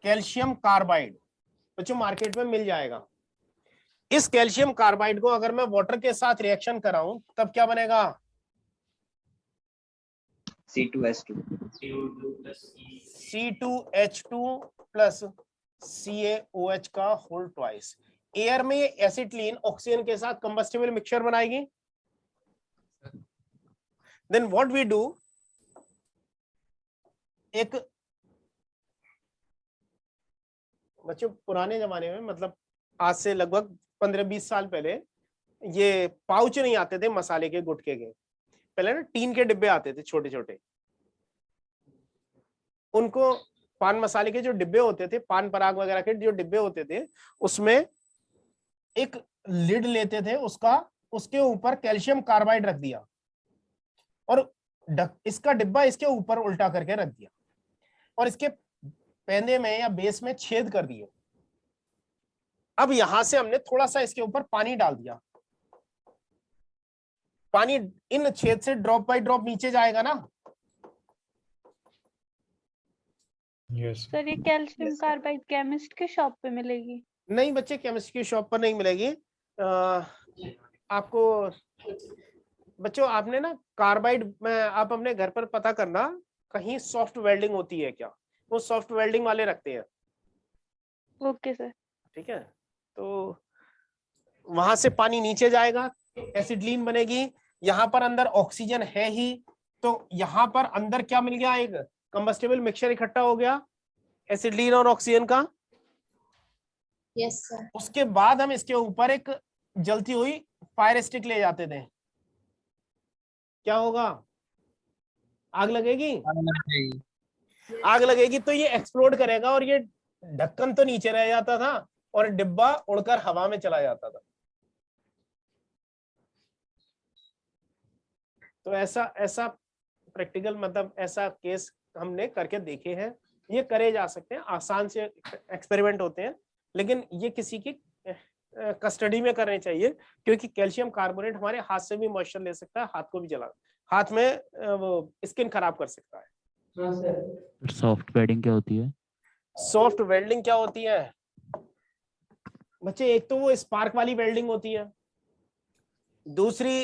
[SPEAKER 1] कैल्शियम कार्बाइड बच्चों मार्केट में मिल जाएगा। इस कैल्शियम कार्बाइड को अगर मैं वाटर के साथ रिएक्शन कराऊं तब क्या बनेगा?
[SPEAKER 4] C2H2
[SPEAKER 1] प्लस CaOH का होल ट्वाइस। एयर में एसिटिलीन ऑक्सीजन के साथ कंबस्टेबल मिक्सचर बनाएगी। देन व्हाट वी डू, एक बच्चों पुराने जमाने में, मतलब आज से लगभग 15-20 साल पहले, ये पाउच नहीं आते थे मसाले के, गुटके के। पहले ना टीन के डिब्बे आते थे छोटे छोटे, उनको पान मसाले के जो डिब्बे होते थे, पान पराग वगैरह के जो डिब्बे होते थे, उसमें एक लिड लेते थे उसका, उसके ऊपर कैल्शियम कार्बाइड रख दिया और इसका डिब्बा इसके ऊपर उल्टा करके रख दिया और इसके पेंदे में या बेस में छेद कर दिए। अब यहां से हमने थोड़ा सा इसके ऊपर पानी डाल दिया पानी इन छेद से ड्रॉप बाय ड्रॉप नीचे जाएगा ना।
[SPEAKER 12] यस
[SPEAKER 10] सर ये कैल्शियम कार्बाइड केमिस्ट के शॉप पे मिलेगी?
[SPEAKER 1] नहीं बच्चे, केमिस्ट्री की शॉप पर नहीं मिलेगी। आपको बच्चों, आपने ना कार्बाइड में आप अपने घर पर पता करना कहीं सॉफ्ट वेल्डिंग होती है क्या, वो सॉफ्ट वेल्डिंग वाले रखते हैं।
[SPEAKER 10] Okay sir.
[SPEAKER 1] ठीक है, तो वहां से पानी नीचे जाएगा, एसिडलीन बनेगी। यहाँ पर अंदर ऑक्सीजन है ही, तो यहाँ पर अंदर क्या मिल गया, एक कंबस्टेबल मिक्सचर इकट्ठा हो गया एसिडलीन और ऑक्सीजन का।
[SPEAKER 6] Yes sir.
[SPEAKER 1] उसके बाद हम इसके ऊपर एक जलती हुई फायर स्टिक ले जाते थे, क्या होगा, आग लगेगी। आग लगेगी तो ये एक्सप्लोड करेगा और ये ढक्कन तो नीचे रह जाता था और डिब्बा उड़कर हवा में चला जाता था। तो ऐसा प्रैक्टिकल मतलब ऐसा केस हमने करके देखे हैं। ये करे जा सकते हैं, आसान से एक्सपेरिमेंट होते हैं, लेकिन ये किसी की कस्टडी में करने चाहिए, क्योंकि कैल्शियम कार्बोनेट हमारे हाथ से भी मॉइस्चर ले सकता है, हाथ को भी जला, हाथ में वो स्किन खराब कर सकता है।
[SPEAKER 11] सॉफ्ट वेल्डिंग क्या होती है?
[SPEAKER 1] सॉफ्ट वेल्डिंग क्या होती है बच्चे, एक तो वो स्पार्क वाली वेल्डिंग होती है, दूसरी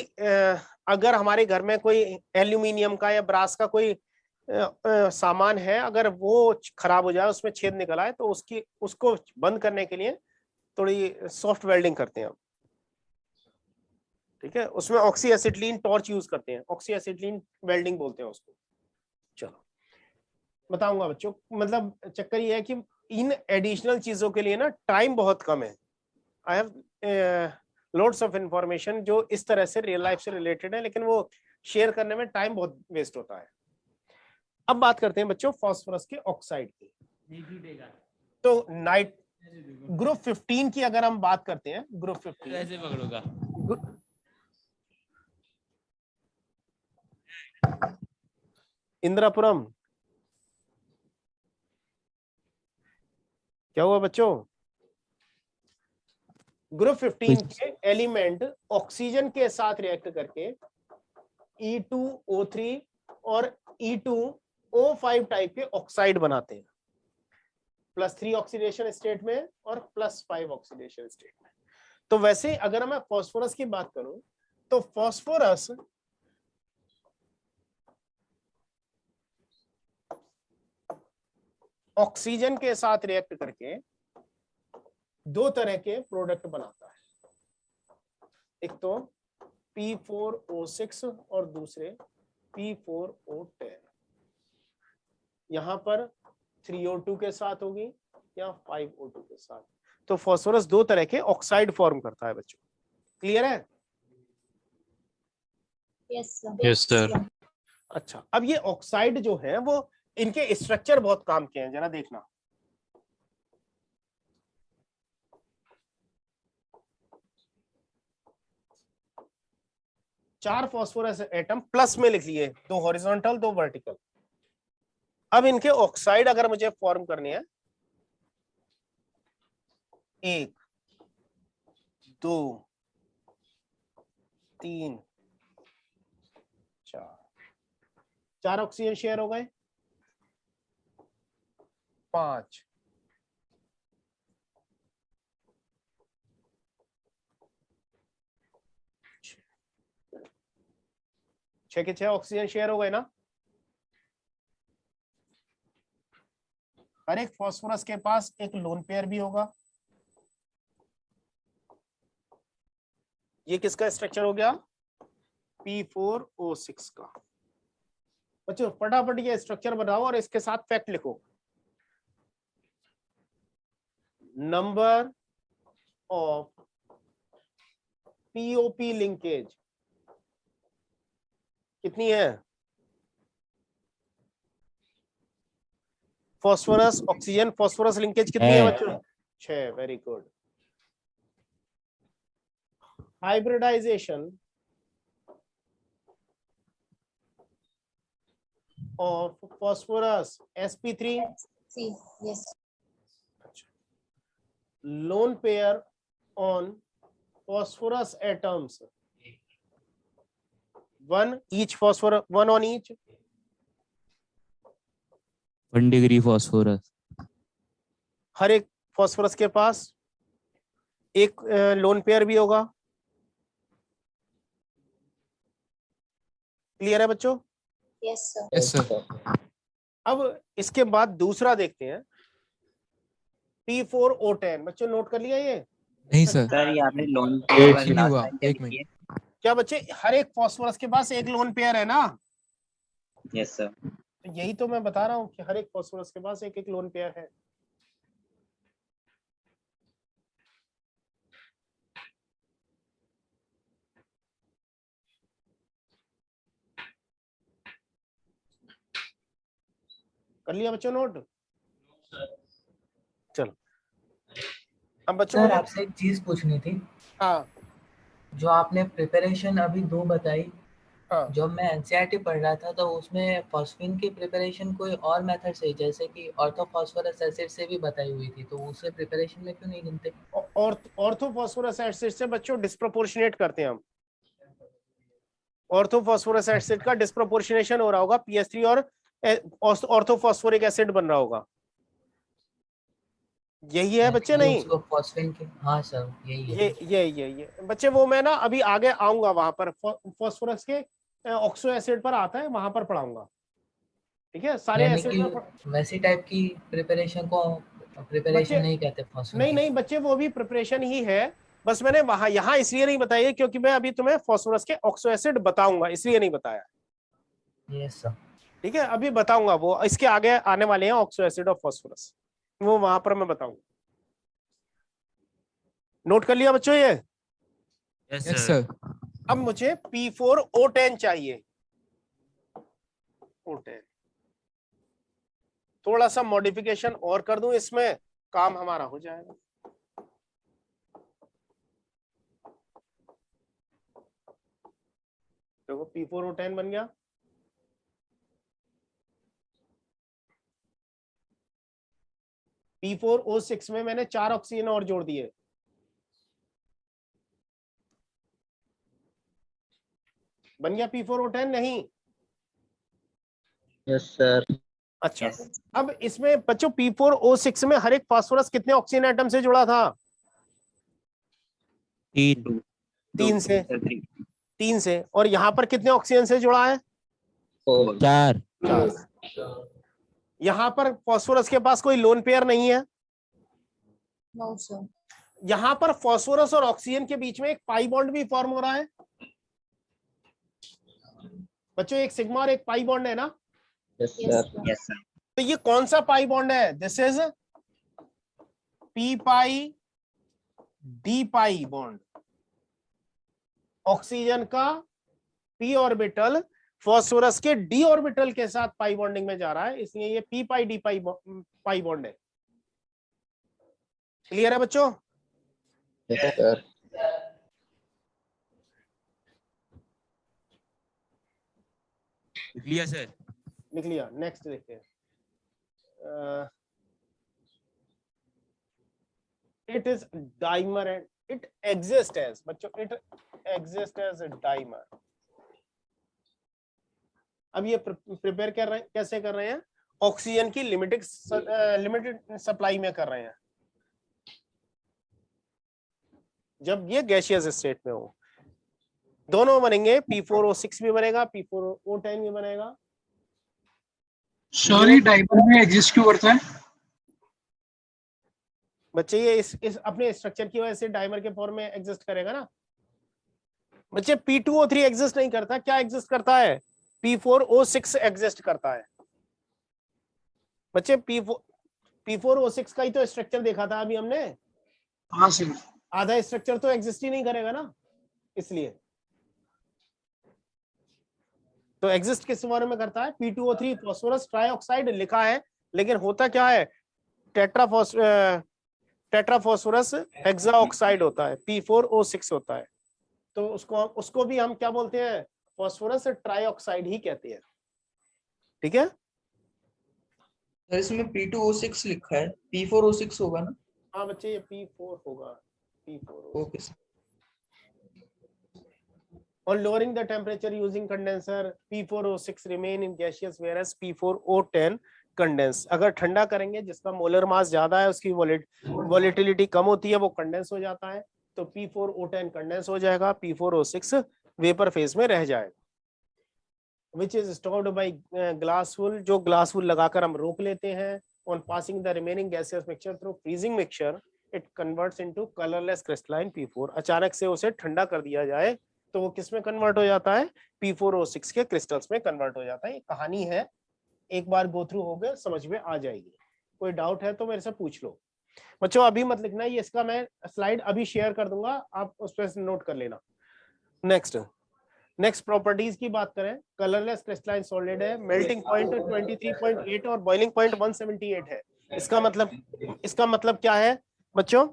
[SPEAKER 1] अगर हमारे घर में कोई एल्यूमिनियम का या ब्रास का कोई सामान है, अगर वो खराब हो जाए, उसमें छेद निकल आए, तो उसको बंद करने के लिए थोड़ी सॉफ्ट वेल्डिंग करते हैं हम। ठीक है, उसमें ऑक्सी एसिटिलीन टॉर्च यूज करते हैं, ऑक्सी एसिटिलीन वेल्डिंग बोलते हैं उसको। चलो बताऊंगा बच्चों, मतलब चक्कर ये है कि इन एडिशनल चीजों के लिए ना टाइम बहुत कम है। I have loads of information जो इस तरह से रियल लाइफ से रिलेटेड है, लेकिन वो शेयर करने में टाइम बहुत वेस्ट होता है। अब बात करते हैं बच्चों फास्फोरस के ऑक्साइड की। तो नाइट ग्रुप 15 की अगर हम बात करते हैं, ग्रुप 15
[SPEAKER 11] ऐसे पकड़ूंगा।
[SPEAKER 1] इंद्रापुरम, क्या हुआ बच्चों? ग्रुप 15 के एलिमेंट ऑक्सीजन के साथ रिएक्ट करके E2O3 और E2O5 टाइप के ऑक्साइड बनाते हैं, +3 ऑक्सीडेशन स्टेट में और +5 ऑक्सीडेशन स्टेट में। तो वैसे अगर मैं फास्फोरस की बात करूं, तो फास्फोरस ऑक्सीजन के साथ रिएक्ट करके दो तरह के प्रोडक्ट बनाता है, एक तो P4O6 और दूसरे P4O10। यहां पर 3O2 के साथ होगी या 5O2 के साथ। तो फास्फोरस दो तरह के ऑक्साइड फॉर्म करता है बच्चों, क्लियर है?
[SPEAKER 12] Yes sir.
[SPEAKER 1] अच्छा, अब ये ऑक्साइड जो है वो इनके स्ट्रक्चर बहुत काम के हैं, जरा देखना। चार फास्फोरस एटम प्लस में लिख लिए, दो हॉरिजॉन्टल दो वर्टिकल। अब इनके ऑक्साइड अगर मुझे फॉर्म करने हैं, 1 2 3 4, 4 ऑक्सीजन शेयर हो गए, 5 6 के 6 ऑक्सीजन शेयर हो गए ना। हर एक फास्फोरस के पास एक लोन पेयर भी होगा। ये किसका स्ट्रक्चर हो गया? P4O6 का। बच्चों फटाफट ये स्ट्रक्चर बनाओ और इसके साथ फैक्ट लिखो। नंबर ऑफ POP लिंकेज कितनी है? फास्फोरस ऑक्सीजन फास्फोरस लिंकेज कितनी है बच्चों? 6। Very good. Hybridisation of phosphorus sp3
[SPEAKER 6] yes
[SPEAKER 1] lone pair on phosphorus atoms 1 each phosphorus, 1 on each.
[SPEAKER 11] 1 degree phosphorus.
[SPEAKER 1] हर एक फॉस्फोरस के पास एक लोन पेयर भी होगा। क्लियर है बच्चों?
[SPEAKER 6] Yes sir.
[SPEAKER 12] Yes, sir.
[SPEAKER 1] अब इसके बाद दूसरा देखते हैं, P4O10। बच्चों नोट कर लिया ये?
[SPEAKER 12] नहीं सर,
[SPEAKER 4] सर ये आपने लोन
[SPEAKER 12] एक नहीं हुआ, एक मिनट।
[SPEAKER 1] क्या बच्चे, हर एक फॉस्फोरस के पास एक लोन पेयर है ना?
[SPEAKER 4] Yes sir.
[SPEAKER 1] तो यही तो मैं बता रहा हूँ कि हर एक फॉस्फोरस के पास एक एक लोन पेयर है। कर लिया बच्चों नोट? चलो अब बच्चों
[SPEAKER 5] सर
[SPEAKER 1] मुझे,
[SPEAKER 5] आपसे एक चीज पूछनी थी।
[SPEAKER 1] हाँ
[SPEAKER 5] जो आपने प्रिपरेशन अभी 2 बताई,
[SPEAKER 1] हाँ,
[SPEAKER 5] जब मैं एनसीईआरटी पढ़ रहा था तो उसमें फॉस्फीन की प्रिपरेशन कोई और मेथड से, जैसे कि ऑर्थोफॉस्फोरस एसिड से भी बताई हुई थी, तो उसे प्रिपरेशन में क्यों नहीं गिनते?
[SPEAKER 1] और ऑर्थोफॉस्फोरस एसिड से बच्चों डिस्प्रोपोर्शनेट करते हैं हम। ऑर्थोफॉस्फोरस एसिड का डिस्प्रोपोर्शनेशन हो रहा होगा, PS3 और ऑर्थोफॉस्फोरिक एसिड बन रहा होगा। यही है बच्चे? नहीं,
[SPEAKER 5] उसको फॉस्फीन के, हाँ सर यही है।
[SPEAKER 1] ये बच्चे, वो मैं ना अभी आगे आऊंगा वहां पर, फॉस्फोरस के ऑक्सो एसिड पर आता है, वहां पर पढ़ाऊंगा। ठीक है, सारे
[SPEAKER 5] यानी
[SPEAKER 1] एसिड
[SPEAKER 5] कि वैसी टाइप की प्रिपरेशन को प्रिपरेशन
[SPEAKER 1] बच्चे,
[SPEAKER 5] नहीं कहते फॉस्फीन
[SPEAKER 1] नहीं
[SPEAKER 5] की?
[SPEAKER 1] नहीं बच्चे, वो भी प्रिपरेशन ही है, बस मैंने वहां यहाँ इसलिए नहीं बताई क्योंकि मैं अभी तुम्हें फॉस्फोरस के ऑक्सो एसिड बताऊंगा, इसलिए नहीं बताया।
[SPEAKER 5] Yes sir.
[SPEAKER 1] ठीक है, अभी बताऊंगा, वो इसके आगे आने वाले हैं ऑक्सो एसिड और फॉस्फोरस, वो वहां पर मैं बताऊंगा। नोट कर लिया बच्चों ये?
[SPEAKER 12] Yes, sir.
[SPEAKER 1] अब मुझे P4O10 चाहिए। O10 थोड़ा सा मॉडिफिकेशन और कर दूं इसमें, काम हमारा हो जाएगा। देखो P4O10 बन गया। P4O6 में मैंने 4 ऑक्सीजन और जोड़ दिए। बन गया P4O10? नहीं?
[SPEAKER 7] Yes sir.
[SPEAKER 1] अच्छा, अब इसमें बच्चों P4O6 में हर एक फास्फोरस कितने ऑक्सीजन एटम से जुड़ा था? 3 से। 3 से। और यहाँ पर कितने ऑक्सीजन से जुड़ा है?
[SPEAKER 11] 4।
[SPEAKER 1] यहाँ पर फास्फोरस के पास कोई लोन पेयर नहीं है?
[SPEAKER 6] No sir.
[SPEAKER 1] यहाँ पर फास्फोरस और ऑक्सीजन के बीच में एक पाई बॉन्ड भी फॉर्म हो रहा है बच्चों, एक सिग्मा और एक पाई बॉन्ड है ना?
[SPEAKER 7] Yes sir.
[SPEAKER 4] Yes sir.
[SPEAKER 1] तो ये कौन सा पाई बॉन्ड है? This is P pi D pi bond. Oxygen का p ऑर्बिटल फास्फोरस के d ऑर्बिटल के साथ पाई बॉन्डिंग में जा रहा है, इसलिए ये p pi d pi bond है। क्लियर है बच्चों?
[SPEAKER 7] Yes sir.
[SPEAKER 11] लिया सर।
[SPEAKER 1] लिख लिया। नेक्स्ट देखते हैं। It is dimer and it exist as, बच्चों it exist as a dimer. अब ये प्रिपेयर कर रहे हैं, कैसे कर रहे हैं? ऑक्सीजन की लिमिटेड सप्लाई में कर रहे हैं, जब ये गैसियस स्टेट में हो। दोनों बनेंगे, P4O6 भी बनेगा, P4O10 भी बनेगा।
[SPEAKER 8] सॉरी, डाइमर में एग्जिस्ट क्यों करता है?
[SPEAKER 1] बच्चे ये इस अपने स्ट्रक्चर की वजह से डाइमर के फॉर्म में एग्जिस्ट करेगा ना बच्चे। P2O3 एग्जिस्ट नहीं करता, क्या एग्जिस्ट करता है? P4O6 एग्जिस्ट करता है बच्चे। P4O6 का ही तो स्ट्रक्चर देखा था अभी हमने।
[SPEAKER 8] हाँ सर।
[SPEAKER 1] आधा स्ट्रक्चर तो एग्जिस्ट ही नहीं करेगा ना, इसलिए तो एग्जिस्ट किस फॉर्म में करता है? P2O3 फास्फोरस ट्राइऑक्साइड लिखा है, लेकिन होता क्या है? टेट्राफॉस्फोरस हेक्साऑक्साइड होता है, P4O6 होता है। तो उसको भी हम क्या बोलते हैं? फास्फोरस ट्राइऑक्साइड ही कहते हैं। ठीक है,
[SPEAKER 13] सर इसमें P2O6 लिखा है, P4O6 होगा ना?
[SPEAKER 1] हाँ बच्चे, ये P4 होगा, P4।
[SPEAKER 13] Okay sir.
[SPEAKER 1] On lowering the temperature using condenser, P4O6 remain in gaseous whereas P4O10 condense. अगर ठंडा करेंगे जिसका मोलर मास ज्यादा है उसकी वोलेटिलिटी कम होती है, वो कंडेंस हो जाता है, तो P4O10 कंडेंस हो जाएगा, P4O6 वेपर फेज में रह जाएगा। Which is stored by glass wool, जो ग्लास वूल लगाकर हम रोक लेते हैं। On passing the remaining gaseous mixture through freezing mixture, it converts into colorless crystalline P4। अचानक से उसे ठंडा कर दिया जाए तो वो किस में कन्वर्ट हो जाता है? P4O6 के क्रिस्टल्स में कन्वर्ट हो जाता है। ये कहानी है, एक बार गो थ्रू हो गए समझ में आ जाएगी। कोई डाउट है तो मेरे से पूछ लो बच्चों, अभी मत लिखना, ये इसका मैं स्लाइड अभी शेयर कर दूंगा, आप उस पर नोट कर लेना। नेक्स्ट प्रॉपर्टीज की बात करें, कलरलेस क्रिस्टलाइन सॉलिड है, मेल्टिंग पॉइंट 23.8 और बॉइलिंग पॉइंट 178 है। इसका मतलब क्या है बच्चों?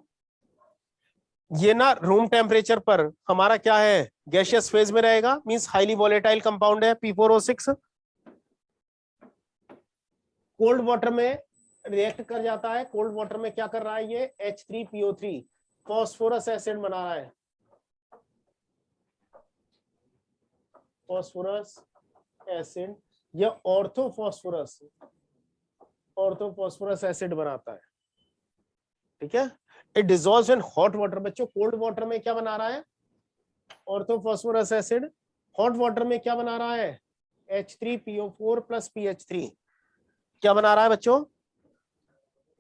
[SPEAKER 1] ये ना रूम टेम्परेचर पर हमारा क्या है, गैसियस फेज में रहेगा, मींस हाईली वोलेटाइल कंपाउंड है P4O6। कोल्ड वाटर में रिएक्ट कर जाता है। कोल्ड वाटर में क्या कर रहा है ये? H3PO3 फॉस्फोरस एसिड बना रहा है, फॉस्फोरस एसिड या ऑर्थोफॉस्फोरस एसिड बनाता है, ठीक है। It dissolves in hot water. बच्चों कोल्ड वाटर में क्या बना रहा है? Orthophosphorous acid. हॉट वाटर में क्या बना रहा है? H3PO4 प्लस PH3 क्या बना रहा है बच्चों?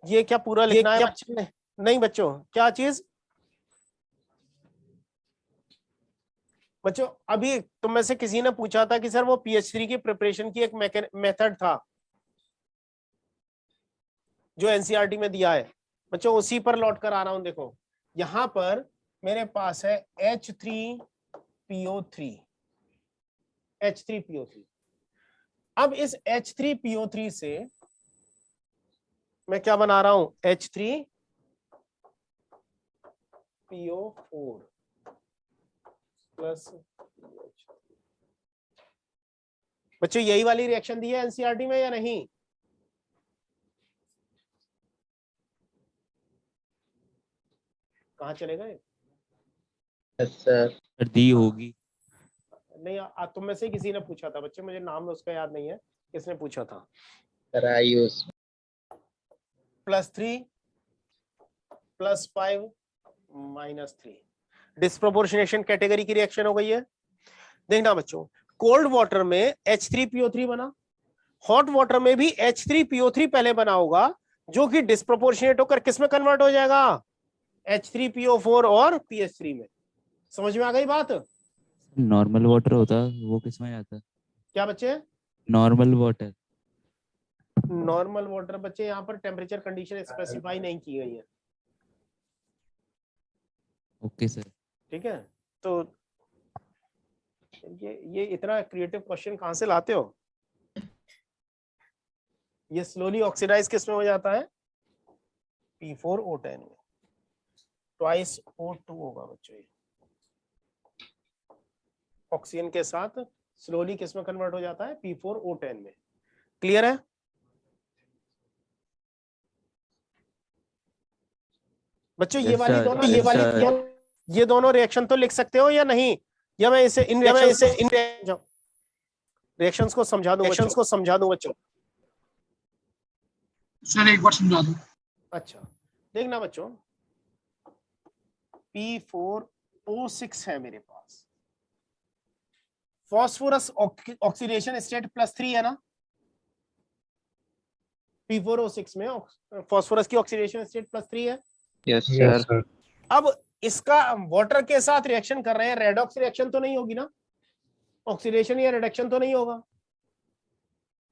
[SPEAKER 1] ये क्या पूरा लिखना है बच्चों ने? नहीं बच्चों, क्या चीज बच्चों? अभी तुम में से किसी ने पूछा था कि सर वो PH3 की प्रिपरेशन की एक मेथड था जो एनसीईआरटी में दिया है बच्चों, उसी पर लौट कर आ रहा हूं। देखो यहां पर मेरे पास है H3PO3। अब इस H3PO3 से मैं क्या बना रहा हूं? H3PO4 plus. बच्चों यही वाली रिएक्शन दी है एनसीईआरटी में या नहीं? कहाँ चले गए?
[SPEAKER 11] सर दी होगी।
[SPEAKER 1] नहीं, तुम में से किसी ने पूछा था बच्चे, मुझे नाम उसका याद नहीं है, किसने पूछा था? +3 +5 -3 डिस्प्रोपोर्शनेशन कैटेगरी की रिएक्शन हो गई है। देखना बच्चों, कोल्ड वाटर में H3PO3 बना, हॉट वाटर में भी H3PO3 पहले बना होगा, जो कि डिस्प्रोपोर्शनेट होकर किस में कन्वर्ट हो जाएगा? H3PO4 और PH3 में। समझ में आ गई बात?
[SPEAKER 11] नॉर्मल वाटर होता वो किस में जाता?
[SPEAKER 1] क्या बच्चे?
[SPEAKER 11] नॉर्मल वाटर
[SPEAKER 1] बच्चे यहाँ पर टेम्परेचर कंडीशन स्पेसिफाई नहीं की गई है।
[SPEAKER 11] ओके सर,
[SPEAKER 1] ठीक है, तो ये इतना क्रिएटिव क्वेश्चन कहां से लाते हो? ये स्लोली ऑक्सीडाइज किस में हो जाता है? P4O10 में, ट्वाइस O2 होगा बच्चों। ये ऑक्सीजन के साथ स्लोली किस में कन्वर्ट हो जाता है? P4O10 में। क्लियर है? बच्चों ये दोनों रिएक्शन तो लिख सकते हो या नहीं? या मैं इसे इन रिएक्शंस को समझा दूं बच्चों?
[SPEAKER 8] सर एक बार समझा दो।
[SPEAKER 1] अच्छा देखना बच्चों, P4O6 है मेरे पास, फॉस्फोरस ऑक्सीडेशन स्टेट +3 है ना? P4O6 में फॉस्फोरस की ऑक्सीडेशन स्टेट +3 है।
[SPEAKER 4] Yes sir.
[SPEAKER 1] अब इसका वाटर के साथ रिएक्शन कर रहे हैं, रेडॉक्स रिएक्शन तो नहीं होगी ना? ऑक्सीडेशन या रिडक्शन तो नहीं होगा,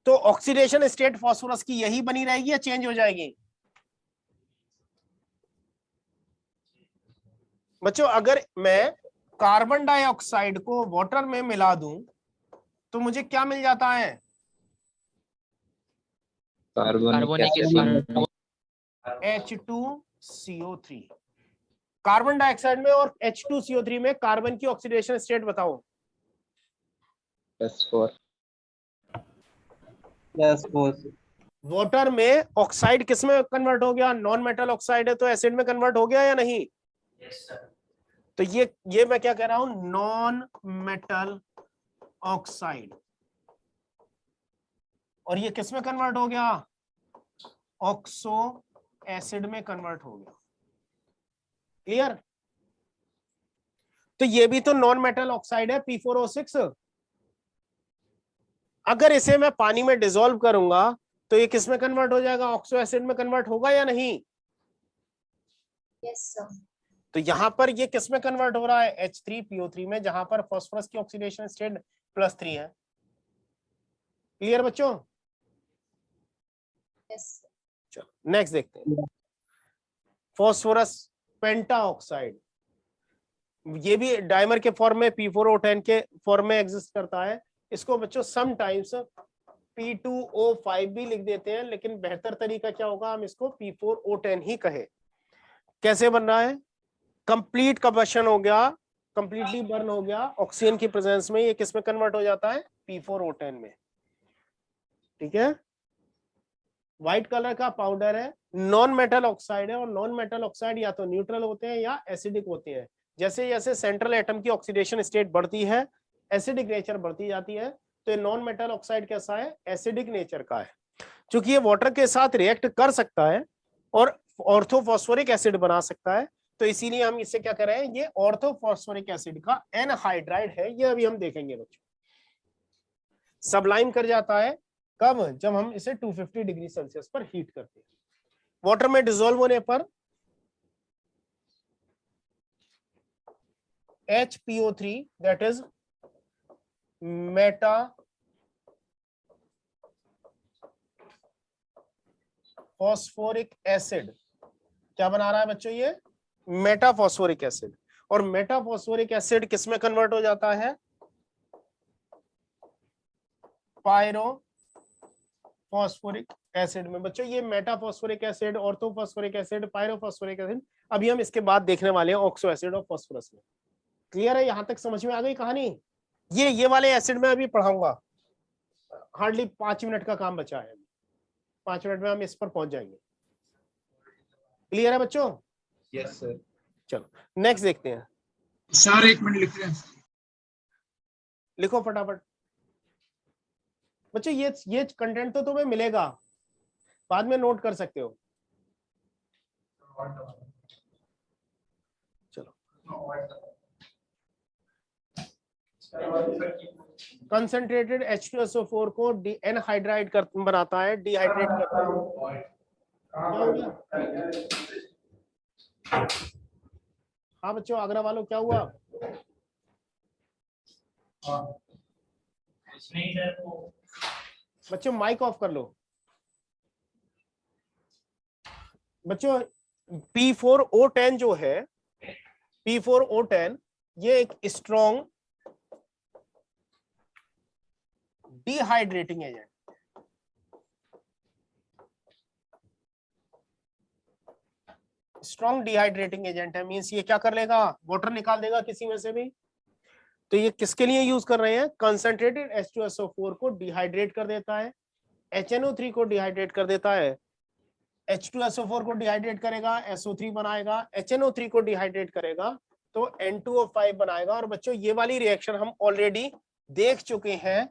[SPEAKER 1] तो ऑक्सीडेशन स्टेट फॉस्फोरस की यही बनी रहेगी या चेंज हो जाएगी? बच्चों अगर मैं कार्बन डाइऑक्साइड को वाटर में मिला दूं तो मुझे क्या मिल जाता है? H2CO3। कार्बन डाइऑक्साइड में और H2CO3 में कार्बन की ऑक्सीडेशन स्टेट बताओ।
[SPEAKER 7] +4।
[SPEAKER 1] वाटर में ऑक्साइड किस में कन्वर्ट हो गया? नॉन मेटल ऑक्साइड है तो एसिड में कन्वर्ट हो गया या नहीं? तो ये मैं क्या कह रहा हूं, नॉन मेटल ऑक्साइड, और ये किस में कन्वर्ट हो गया, ऑक्सो एसिड में कन्वर्ट हो गया। क्लियर? तो ये भी तो नॉन मेटल ऑक्साइड है P4O6। अगर इसे मैं पानी में डिसॉल्व करूंगा तो ये किस में कन्वर्ट हो जाएगा, ऑक्सो एसिड में कन्वर्ट होगा या नहीं?
[SPEAKER 6] Yes sir.
[SPEAKER 1] तो यहां पर ये किस में कन्वर्ट हो रहा है, H3PO3 में, जहां पर फास्फोरस की ऑक्सीडेशन स्टेट +3 है। क्लियर बच्चों?
[SPEAKER 6] यस।
[SPEAKER 1] चलो नेक्स्ट देखते हैं, फास्फोरस पेंटा ऑक्साइड। ये भी डाइमर के फॉर्म में P4O10 के फॉर्म में एग्जिस्ट करता है। इसको बच्चों समटाइम्स P2O5 भी लिख देते हैं, लेकिन बेहतर तरीका क्या होगा, हम इसको P4O10 ही कहें। कैसे बन रहा है, कंप्लीट कंबशन हो गया, कंप्लीटली बर्न हो गया ऑक्सीजन की प्रेजेंस में, ये किस में कन्वर्ट हो जाता है, P4O10 में। ठीक है, व्हाइट कलर का पाउडर है, नॉन मेटल ऑक्साइड है, और नॉन मेटल ऑक्साइड या तो न्यूट्रल होते हैं या एसिडिक होते हैं। जैसे जैसे सेंट्रल एटम की ऑक्सीडेशन स्टेट बढ़ती है, एसिडिक नेचर बढ़ती जाती है, तो ये नॉन मेटल ऑक्साइड कैसा है, एसिडिक नेचर का है। क्योंकि ये वाटर के साथ रिएक्ट कर सकता है और ऑर्थोफॉस्फोरिक एसिड बना सकता है, तो इसीलिए हम इससे क्या कर रहे हैं, ये ऑर्थोफॉस्फोरिक एसिड का एनहाइड्राइड है। ये अभी हम देखेंगे बच्चों। सबलाइम कर जाता है कब, जब हम इसे 250 डिग्री सेल्सियस पर हीट करते हैं। वाटर में डिसॉल्व होने पर HPO3 that is Meta phosphoric acid क्या बना रहा है बच्चों, ये मेटाफॉस्फोरिक एसिड। और मेटाफॉस्फोरिक एसिड किस में कन्वर्ट हो जाता है, पायरोफॉस्फोरिक एसिड में। बच्चों ये metaphosphoric acid, orthophosphoric acid, pyrophosphoric acid, अभी हम इसके बाद देखने वाले हैं ऑक्सो एसिड और फॉस्फोरस में। क्लियर है, यहां तक समझ में आ गई कहानी? ये वाले एसिड में अभी पढ़ाऊंगा, हार्डली 5 मिनट का काम बचा है, 5 मिनट में हम इस पर पहुंच जाएंगे। क्लियर है बच्चों?
[SPEAKER 2] Yes sir.
[SPEAKER 1] चलो नेक्स्ट देखते हैं।
[SPEAKER 8] सर 1 मिनट लिख रहे हैं।
[SPEAKER 1] लिखो फटाफट बच्चों, ये कंटेंट तो तुम्हें मिलेगा, बाद में नोट कर सकते हो। चलो, कंसंट्रेटेड H2SO4 को एनहाइड्राइड बनाता है, डिहाइड्रेट करता है। क्या हो गया? हाँ बच्चों, आगरा वालों क्या हुआ?
[SPEAKER 3] नहीं सर, वो
[SPEAKER 1] बच्चों माइक ऑफ कर लो। बच्चों P4O10 जो है, P4O10 ये एक strong dehydrating agent, strong dehydrating agent है। मींस ये क्या कर लेगा, वाटर निकाल देगा किसी में से भी। तो ये किसके लिए यूज कर रहे हैं, कंसंट्रेटेड H2SO4 को डिहाइड्रेट कर देता है, HNO3 को डिहाइड्रेट कर देता है, H2SO4 को डिहाइड्रेट करेगा, SO3 बनाएगा, HNO3 को डिहाइड्रेट करेगा तो N2O5 बनाएगा। और बच्चों ये वाली रिएक्शन हम ऑलरेडी देख चुके हैं,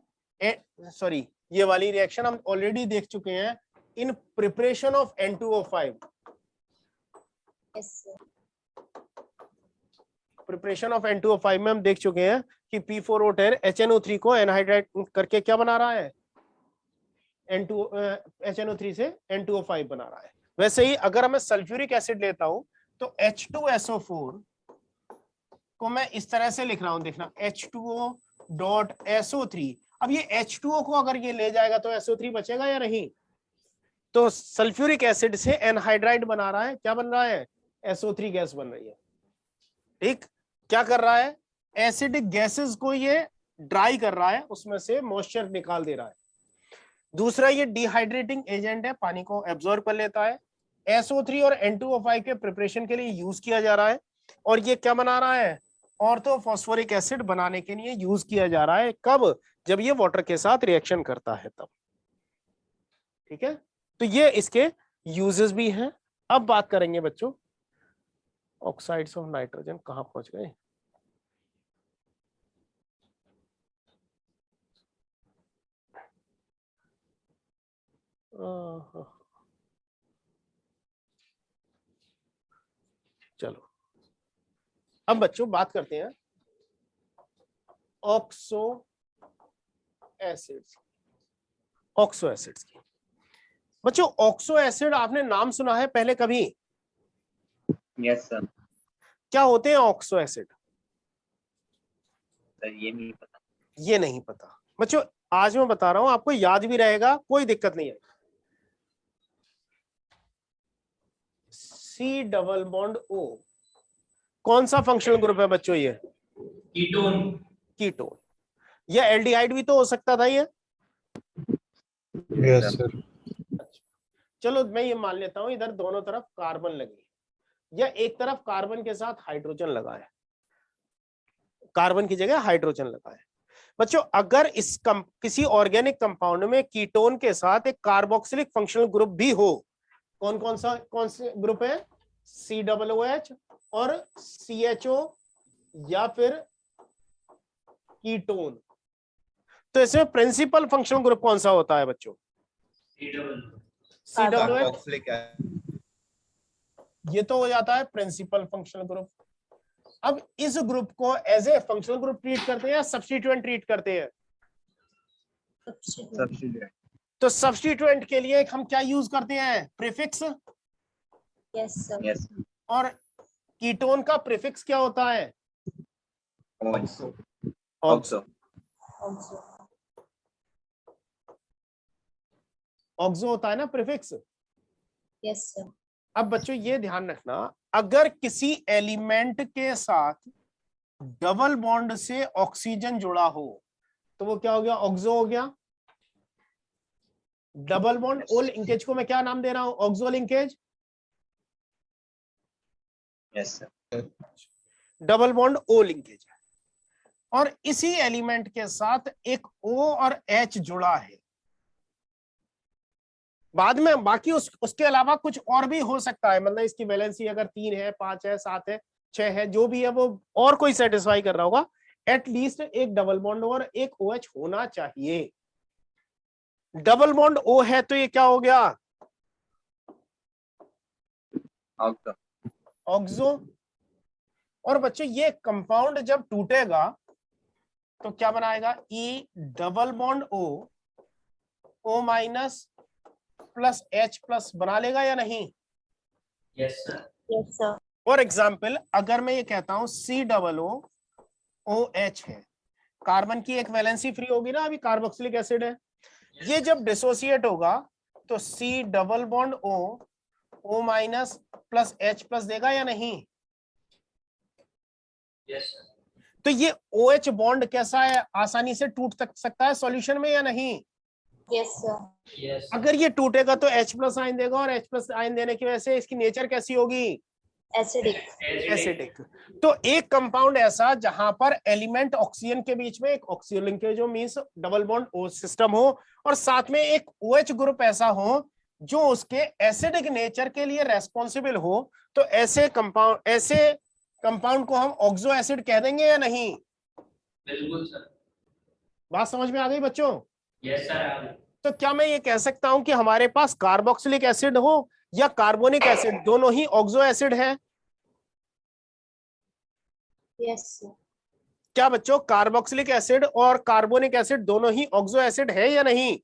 [SPEAKER 1] सॉरी ये वाली रिएक्शन हम ऑलरेडी देख चुके हैं in preparation of N2O5। Preparation of N2O5 में हम देख चुके हैं कि P4O10 HNO3 को एनहाइड्राइड करके क्या बना रहा है, HNO3 से N2O5 बना रहा है। वैसे ही अगर मैं सल्फ्यूरिक एसिड लेता हूं तो H2SO4 को मैं इस तरह से लिख रहा हूं, देखना H2O.SO3। अब ये H2O को अगर ये ले जाएगा तो SO3 बचेगा या नहीं? तो सल्फ्यूरिक एसिड से एनहाइड्राइड बना रहा है, क्या बन रहा है, SO3 गैस बन रही है। ठीक, क्या कर रहा है, एसिडिक गैसेस को ये ड्राई कर रहा है, उसमें से मॉइस्चर निकाल दे रहा है। दूसरा ये डिहाइड्रेटिंग एजेंट है, पानी को एब्जॉर्ब कर लेता है। SO3 और N2O5 के प्रिपरेशन के लिए यूज किया जा रहा है। और ये क्या बना रहा है, ऑर्थोफॉस्फोरिक एसिड बनाने के लिए यूज किया जा रहा है। कब, जब ये वाटर के साथ रिएक्शन करता है तब। ठीक है, तो ये इसके यूजेस भी हैं। अब बात करेंगे बच्चों ऑक्साइड्स ऑफ नाइट्रोजन कहाँ पहुंच गए? चलो अब बच्चों बात करते हैं ऑक्सो एसिड्स। ऑक्सो एसिड्स की बच्चों, ऑक्सो एसिड आपने नाम सुना है पहले कभी?
[SPEAKER 4] Yes sir.
[SPEAKER 1] क्या होते हैं ऑक्सो एसिड?
[SPEAKER 4] सर ये नहीं पता।
[SPEAKER 1] ये नहीं पता बच्चों, आज मैं बता रहा हूं, आपको याद भी रहेगा, कोई दिक्कत नहीं है। C डबल बॉन्ड O कौन सा फंक्शनल ग्रुप है बच्चों? ये
[SPEAKER 3] कीटोन।
[SPEAKER 1] कीटोन। ये एल्डिहाइड भी तो हो सकता था ये।
[SPEAKER 2] Yes sir.
[SPEAKER 1] चलो मैं ये मान लेता हूं इधर दोनों तरफ कार्बन लगी, या एक तरफ कार्बन के साथ हाइड्रोजन लगा है, कार्बन की जगह हाइड्रोजन लगा है। बच्चों अगर किसी ऑर्गेनिक कंपाउंड में कीटोन के साथ एक कार्बोक्सिलिक फंक्शनल ग्रुप भी हो, कौन से ग्रुप है? COOH और CHO या फिर कीटोन, तो इसमें प्रिंसिपल फंक्शनल ग्रुप कौन सा होता है बच्चों?
[SPEAKER 2] कार्बोक्सिलिक
[SPEAKER 1] ये तो हो जाता है प्रिंसिपल फंक्शनल ग्रुप। अब इस ग्रुप को as a functional group treat करते हैं या सब्स्टिट्यूएंट ट्रीट करते हैं?
[SPEAKER 4] सब्स्टिट्यूएंट।
[SPEAKER 1] तो सब्स्टिट्यूएंट के लिए हम क्या यूज करते हैं? प्रीफिक्स।
[SPEAKER 6] Yes sir.
[SPEAKER 4] यस।
[SPEAKER 1] और कीटोन का प्रीफिक्स क्या होता है?
[SPEAKER 4] ऑक्सो।
[SPEAKER 1] ऑक्सो होता है ना प्रीफिक्स।
[SPEAKER 6] Yes sir.
[SPEAKER 1] अब बच्चों ये ध्यान रखना, अगर किसी एलिमेंट के साथ डबल बॉन्ड से ऑक्सीजन जुड़ा हो तो वो क्या हो गया? ऑक्सो हो गया। डबल बॉन्ड ओ लिंकेज को मैं क्या नाम दे रहा हूं? Oxo linkage.
[SPEAKER 4] Yes sir.
[SPEAKER 1] Double bond O linkage है, और इसी एलिमेंट के साथ एक O और H जुड़ा है। बाद में बाकी उसके अलावा कुछ और भी हो सकता है, मतलब इसकी वैलेंसी अगर 3 है, 5 है, 7 है, 6 है, जो भी है वो और कोई सेटिस्फाई कर रहा होगा, एटलीस्ट एक डबल बॉन्ड और एक OH होना चाहिए। डबल बॉन्ड O है तो ये क्या हो गया? ऑक्सो। और बच्चों ये कंपाउंड जब टूटेगा तो क्या बनाएगा? E double bond O minus plus H plus बना लेगा या नहीं?
[SPEAKER 3] Yes sir.
[SPEAKER 6] Yes sir.
[SPEAKER 1] For example अगर मैं ये कहता हूं COOH है, कार्बन की एक वैलेंसी फ्री होगी ना, अभी कार्बोक्सिलिक एसिड है, ये जब डिसोसिएट होगा तो C double bond O minus plus H plus देगा या नहीं?
[SPEAKER 3] Yes sir.
[SPEAKER 1] तो ये OH बॉन्ड कैसा है? आसानी से टूट सकता है सॉल्यूशन में या नहीं?
[SPEAKER 6] Yes sir.
[SPEAKER 3] यस।
[SPEAKER 1] अगर ये टूटेगा तो H प्लस आयन देगा, और H प्लस आयन देने की वजह से इसकी नेचर कैसी होगी?
[SPEAKER 6] एसिडिक।
[SPEAKER 1] एसिडिक। तो एक कंपाउंड ऐसा जहां पर एलिमेंट ऑक्सीजन के बीच में एक ऑक्सीजन लिंकेज हो, means double bond O system हो, और साथ में एक OH ग्रुप ऐसा हो जो उसके एसिडिक नेचर के लिए रेस्पॉन्सिबल हो, तो ऐसे कंपाउंड को हम ऑक्सो एसिड कह देंगे या नहीं?
[SPEAKER 3] बिल्कुल सर।
[SPEAKER 1] बात समझ में आ गई बच्चों?
[SPEAKER 3] Yes sir.
[SPEAKER 1] तो क्या मैं ये कह सकता हूं कि हमारे पास कार्बोक्सिलिक एसिड हो या कार्बोनिक एसिड, दोनों ही ऑक्सो एसिड है?
[SPEAKER 6] Yes sir.
[SPEAKER 1] क्या बच्चों कार्बोक्सिलिक एसिड और कार्बोनिक एसिड दोनों ही ऑक्सो एसिड है या नहीं?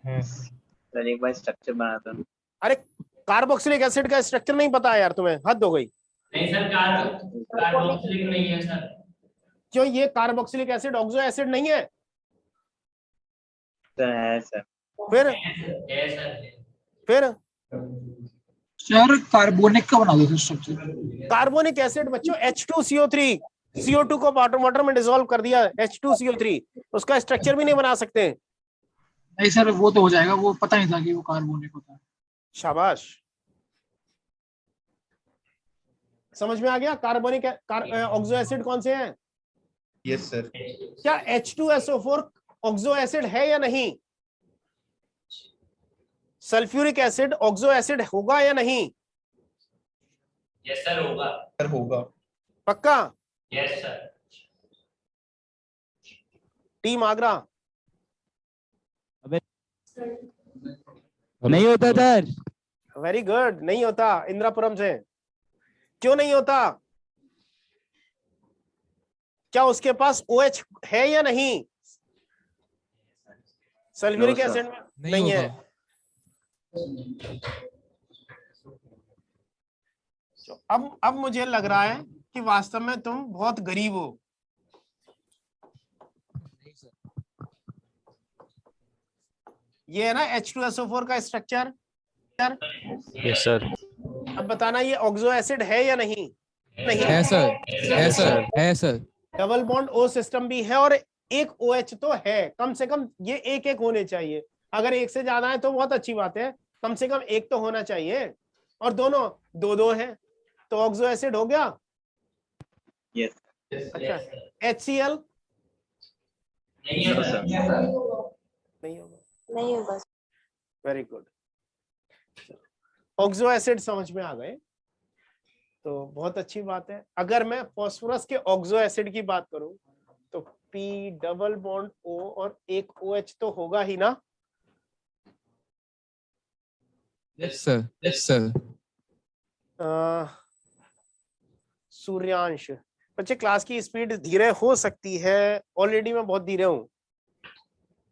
[SPEAKER 4] सर एक बार स्ट्रक्चर बनाता हूं।
[SPEAKER 1] अरे कार्बोक्सिलिक एसिड का स्ट्रक्चर नहीं पता यार तुम्हें? हद हो गई।
[SPEAKER 3] नहीं सर, कार्बोक्सिलिक नहीं है सर।
[SPEAKER 1] क्यों? ये कार्बोक्सिलिक एसिड ऑक्सो एसिड नहीं है?
[SPEAKER 4] सर है सर।
[SPEAKER 1] फिर
[SPEAKER 8] सर कार्बोनिक का बना दो स्ट्रक्चर।
[SPEAKER 1] कार्बोनिक एसिड बच्चों H2CO3, CO2 को वाटर में डिसॉल्व कर दिया, H2CO3, उसका स्ट्रक्चर भी नहीं बना सकते।
[SPEAKER 8] नहीं सर वो तो हो जाएगा, वो पता नहीं था कि वो कार्बोनिक होता है।
[SPEAKER 1] शाबाश, समझ में आ गया। कार्बोनिक ऑक्सो एसिड कौन से हैं?
[SPEAKER 2] Yes sir.
[SPEAKER 1] क्या H2SO4 ऑक्सो एसिड है या नहीं? सल्फ्यूरिक एसिड ऑक्सो एसिड होगा या नहीं?
[SPEAKER 3] यस सर होगा।
[SPEAKER 2] सर होगा।
[SPEAKER 1] पक्का?
[SPEAKER 3] Yes sir.
[SPEAKER 1] टीम आगरा।
[SPEAKER 11] अबे नहीं होता सर।
[SPEAKER 1] वेरी गुड, नहीं होता। इंद्रापुरम से क्यों नहीं होता? क्या उसके पास OH है या नहीं? Sulphuric
[SPEAKER 4] No, sir.
[SPEAKER 1] एसिड में
[SPEAKER 12] नहीं
[SPEAKER 1] है।
[SPEAKER 12] होगा।
[SPEAKER 1] तो अब मुझे लग रहा है कि वास्तव में तुम बहुत गरीब हो। ये है ना H2SO4 का स्ट्रक्चर।
[SPEAKER 14] Yes sir.
[SPEAKER 1] अब बताना ये ऑक्सो एसिड है या नहीं? नहीं
[SPEAKER 12] है सर, है सर, है sir.
[SPEAKER 1] Double bond O system भी है और एक OH तो है। कम से कम ये एक एक होने चाहिए। अगर एक से ज्यादा है तो बहुत अच्छी बात है, कम से कम एक तो होना चाहिए। और दोनों दो दो है तो ऑक्सो एसिड हो गया।
[SPEAKER 4] Yes.
[SPEAKER 1] अच्छा, HCl
[SPEAKER 3] नहीं
[SPEAKER 4] No,
[SPEAKER 3] होगा।
[SPEAKER 4] sir.
[SPEAKER 1] नहीं होगा।
[SPEAKER 6] नहीं होगा।
[SPEAKER 1] Very good. ऑक्सो एसिड समझ में आ गए तो बहुत अच्छी बात है। अगर मैं फास्फोरस के ऑक्सो एसिड की बात करूं तो P डबल बॉन्ड O और एक OH तो होगा ही ना?
[SPEAKER 12] Yes sir, yes sir.
[SPEAKER 1] Suryansh, बच्चे क्लास की स्पीड धीरे हो सकती है, ऑलरेडी मैं बहुत धीरे हूँ।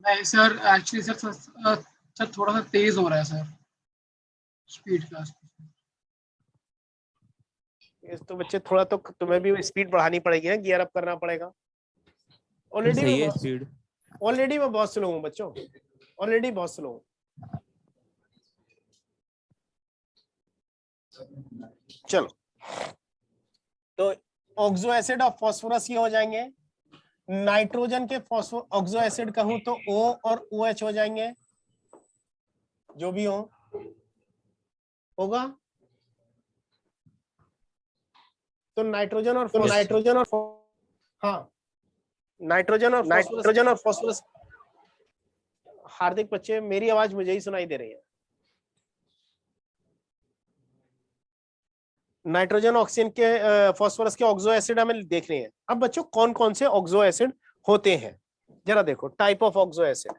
[SPEAKER 8] नहीं सर, एक्चुअली सर थोड़ा सा तेज हो रहा है सर स्पीड क्लास।
[SPEAKER 1] तो बच्चे थोड़ा तो तुम्हें भी स्पीड बढ़ानी पड़ेगी ना, गियर अप करना पड़ेगा। ऑलरेडी
[SPEAKER 11] सही है स्पीड।
[SPEAKER 1] ऑलरेडी मैं बहुत स्लो हूँ बच्चों, ऑलरेडी बहुत स्लो हूँ। चलो, तो ऑक्सो एसिड और फास्फोरस ये हो जाएंगे। नाइट्रोजन के ऑक्सो एसिड कहूं तो O और OH हो जाएंगे, जो भी होगा। तो नाइट्रोजन और फास्फोरस। हार्दिक बच्चे, मेरी आवाज मुझे ही सुनाई दे रही है। नाइट्रोजन ऑक्सीजन के फास्फोरस के ऑक्सो एसिड हमें देख रहे हैं। अब बच्चों कौन कौन से ऑक्सो एसिड होते हैं जरा देखो, टाइप ऑफ ऑक्सो एसिड।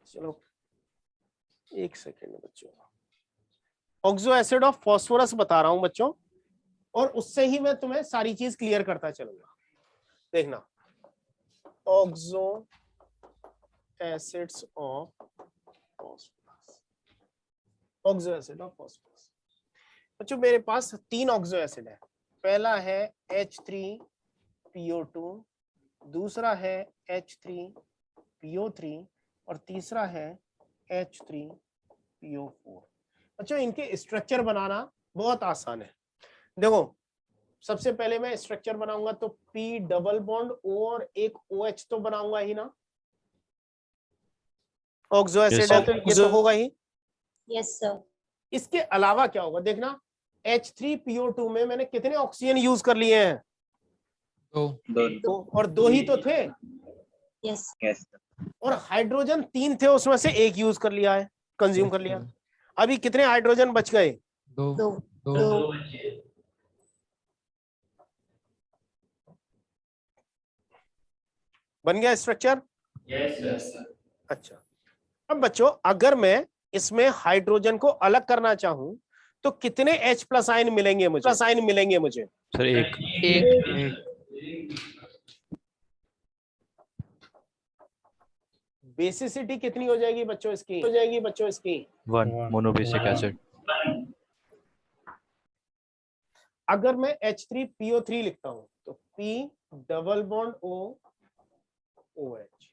[SPEAKER 1] चलो एक सेकेंड बच्चों, ऑक्सो एसिड ऑफ फास्फोरस बता रहा हूं बच्चों, और उससे ही मैं तुम्हें सारी चीज क्लियर करता चलूंगा। देखना, oxo acids of phosphorus, oxo acid of phosphorus. बच्चों मेरे पास 3 ऑक्सो एसिड है। पहला है H3PO2, दूसरा है H3PO3 और तीसरा है H3PO4। बच्चों इनके स्ट्रक्चर बनाना बहुत आसान है। देखो, सबसे पहले मैं स्ट्रक्चर बनाऊंगा तो P डबल बॉन्ड O और एक OH तो बनाऊंगा ही ना। ऑक्सो एसिड है तो ये तो होगा ही।
[SPEAKER 6] Yes sir.
[SPEAKER 1] इसके अलावा क्या होगा देखना, H3PO2 में मैंने कितने ऑक्सीजन यूज कर लिए हैं? दो, और 2 ही तो थे।
[SPEAKER 6] यस।
[SPEAKER 1] और हाइड्रोजन 3 थे, उसमें से 1 यूज कर लिया है, कंज्यूम कर लिया। अभी कितने हाइड्रोजन बच गए?
[SPEAKER 12] 2।
[SPEAKER 1] बन गया स्ट्रक्चर?
[SPEAKER 3] यस।
[SPEAKER 1] अच्छा, अब बच्चों अगर मैं इसमें हाइड्रोजन को अलग करना चाहूं तो कितने H+ आयन मिलेंगे मुझे?
[SPEAKER 14] सर एक।
[SPEAKER 1] बेसिसिटी कितनी हो जाएगी बच्चों इसकी?
[SPEAKER 14] 1 मोनोबेसिक एसिड।
[SPEAKER 1] अगर मैं H3PO3 लिखता हूं तो P double bond O OH।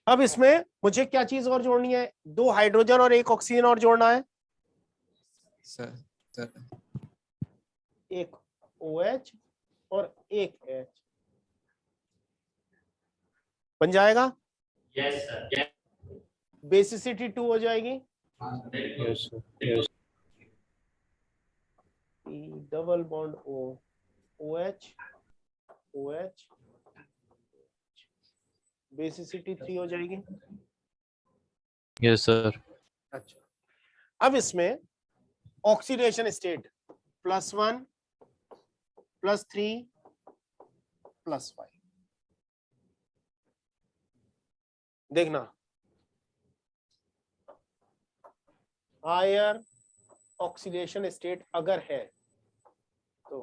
[SPEAKER 1] अब इसमें मुझे क्या चीज और जोड़नी है? 2 हाइड्रोजन और 1 ऑक्सीजन और जोड़ना है।
[SPEAKER 12] सर
[SPEAKER 1] एक OH और एक H बन जाएगा।
[SPEAKER 3] Yes sir.
[SPEAKER 1] बेसिसिटी 2 हो जाएगी।
[SPEAKER 14] Yes, sir. Yes.
[SPEAKER 1] P double bond O, OH, OH, basicity 3 हो जाएगी।
[SPEAKER 14] Yes, sir.
[SPEAKER 1] अच्छा, अब इसमें ऑक्सीडेशन स्टेट +1 +3 +5। देखना, हायर ऑक्सीडेशन स्टेट अगर है तो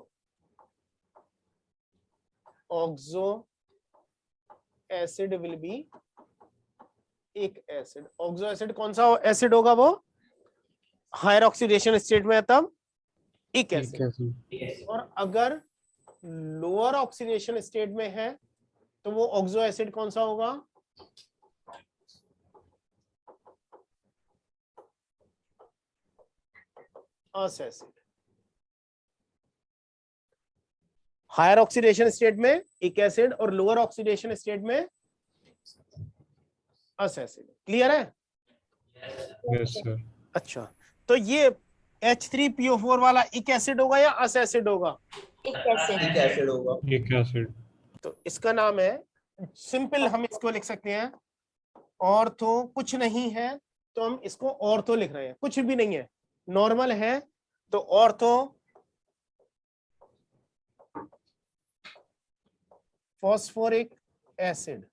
[SPEAKER 1] ऑक्सो एसिड विल बी एक एसिड। ऑक्सो एसिड कौन सा एसिड होगा? वो हायर ऑक्सीडेशन स्टेट में है तब एक एसिड। और अगर लोअर ऑक्सीडेशन स्टेट में है तो वो ऑक्सो एसिड कौन सा होगा? अस एसिड। हायर ऑक्सीडेशन स्टेट में एक एसिड और लोअर ऑक्सीडेशन स्टेट में अस एसिड। क्लियर है?
[SPEAKER 14] Yes, sir.
[SPEAKER 1] अच्छा, तो ये H3PO4 वाला एक एसिड होगा या अस एसिड होगा?
[SPEAKER 13] एक एसिड होगा।
[SPEAKER 14] एक एसिड।
[SPEAKER 1] तो इसका नाम है, सिंपल हम इसको लिख सकते हैं ऑर्थो। कुछ नहीं है तो हम इसको ऑर्थो लिख रहे हैं, कुछ भी नहीं है, नॉर्मल है तो ortho phosphoric acid,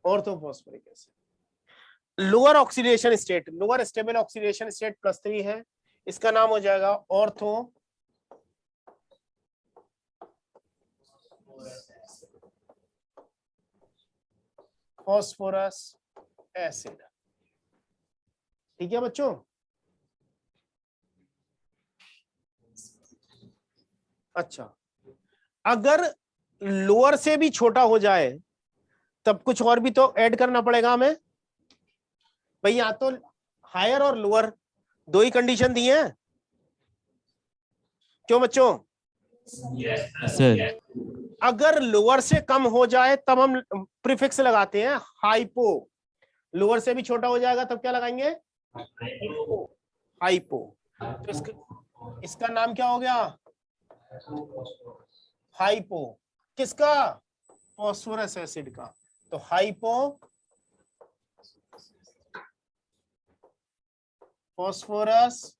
[SPEAKER 1] ortho phosphoric acid. Lower oxidation state, lower stable oxidation state +3 है, इसका नाम हो जाएगा ऑर्थो फॉस्फोरस एसिड। ठीक है बच्चों? अच्छा, अगर लोअर से भी छोटा हो जाए तब कुछ और भी तो ऐड करना पड़ेगा हमें भाई। या तो हायर और लोअर दो ही कंडीशन दी है, क्यों बच्चों?
[SPEAKER 11] सर
[SPEAKER 1] अगर लोअर से कम हो जाए तब हम प्रीफिक्स लगाते हैं हाइपो। लोअर से भी छोटा हो जाएगा तब क्या लगाएंगे? हाइपो। तो इसका नाम क्या हो गया? हाइपो। किसका? फॉस्फोरस एसिड का। तो हाइपो फॉस्फोरस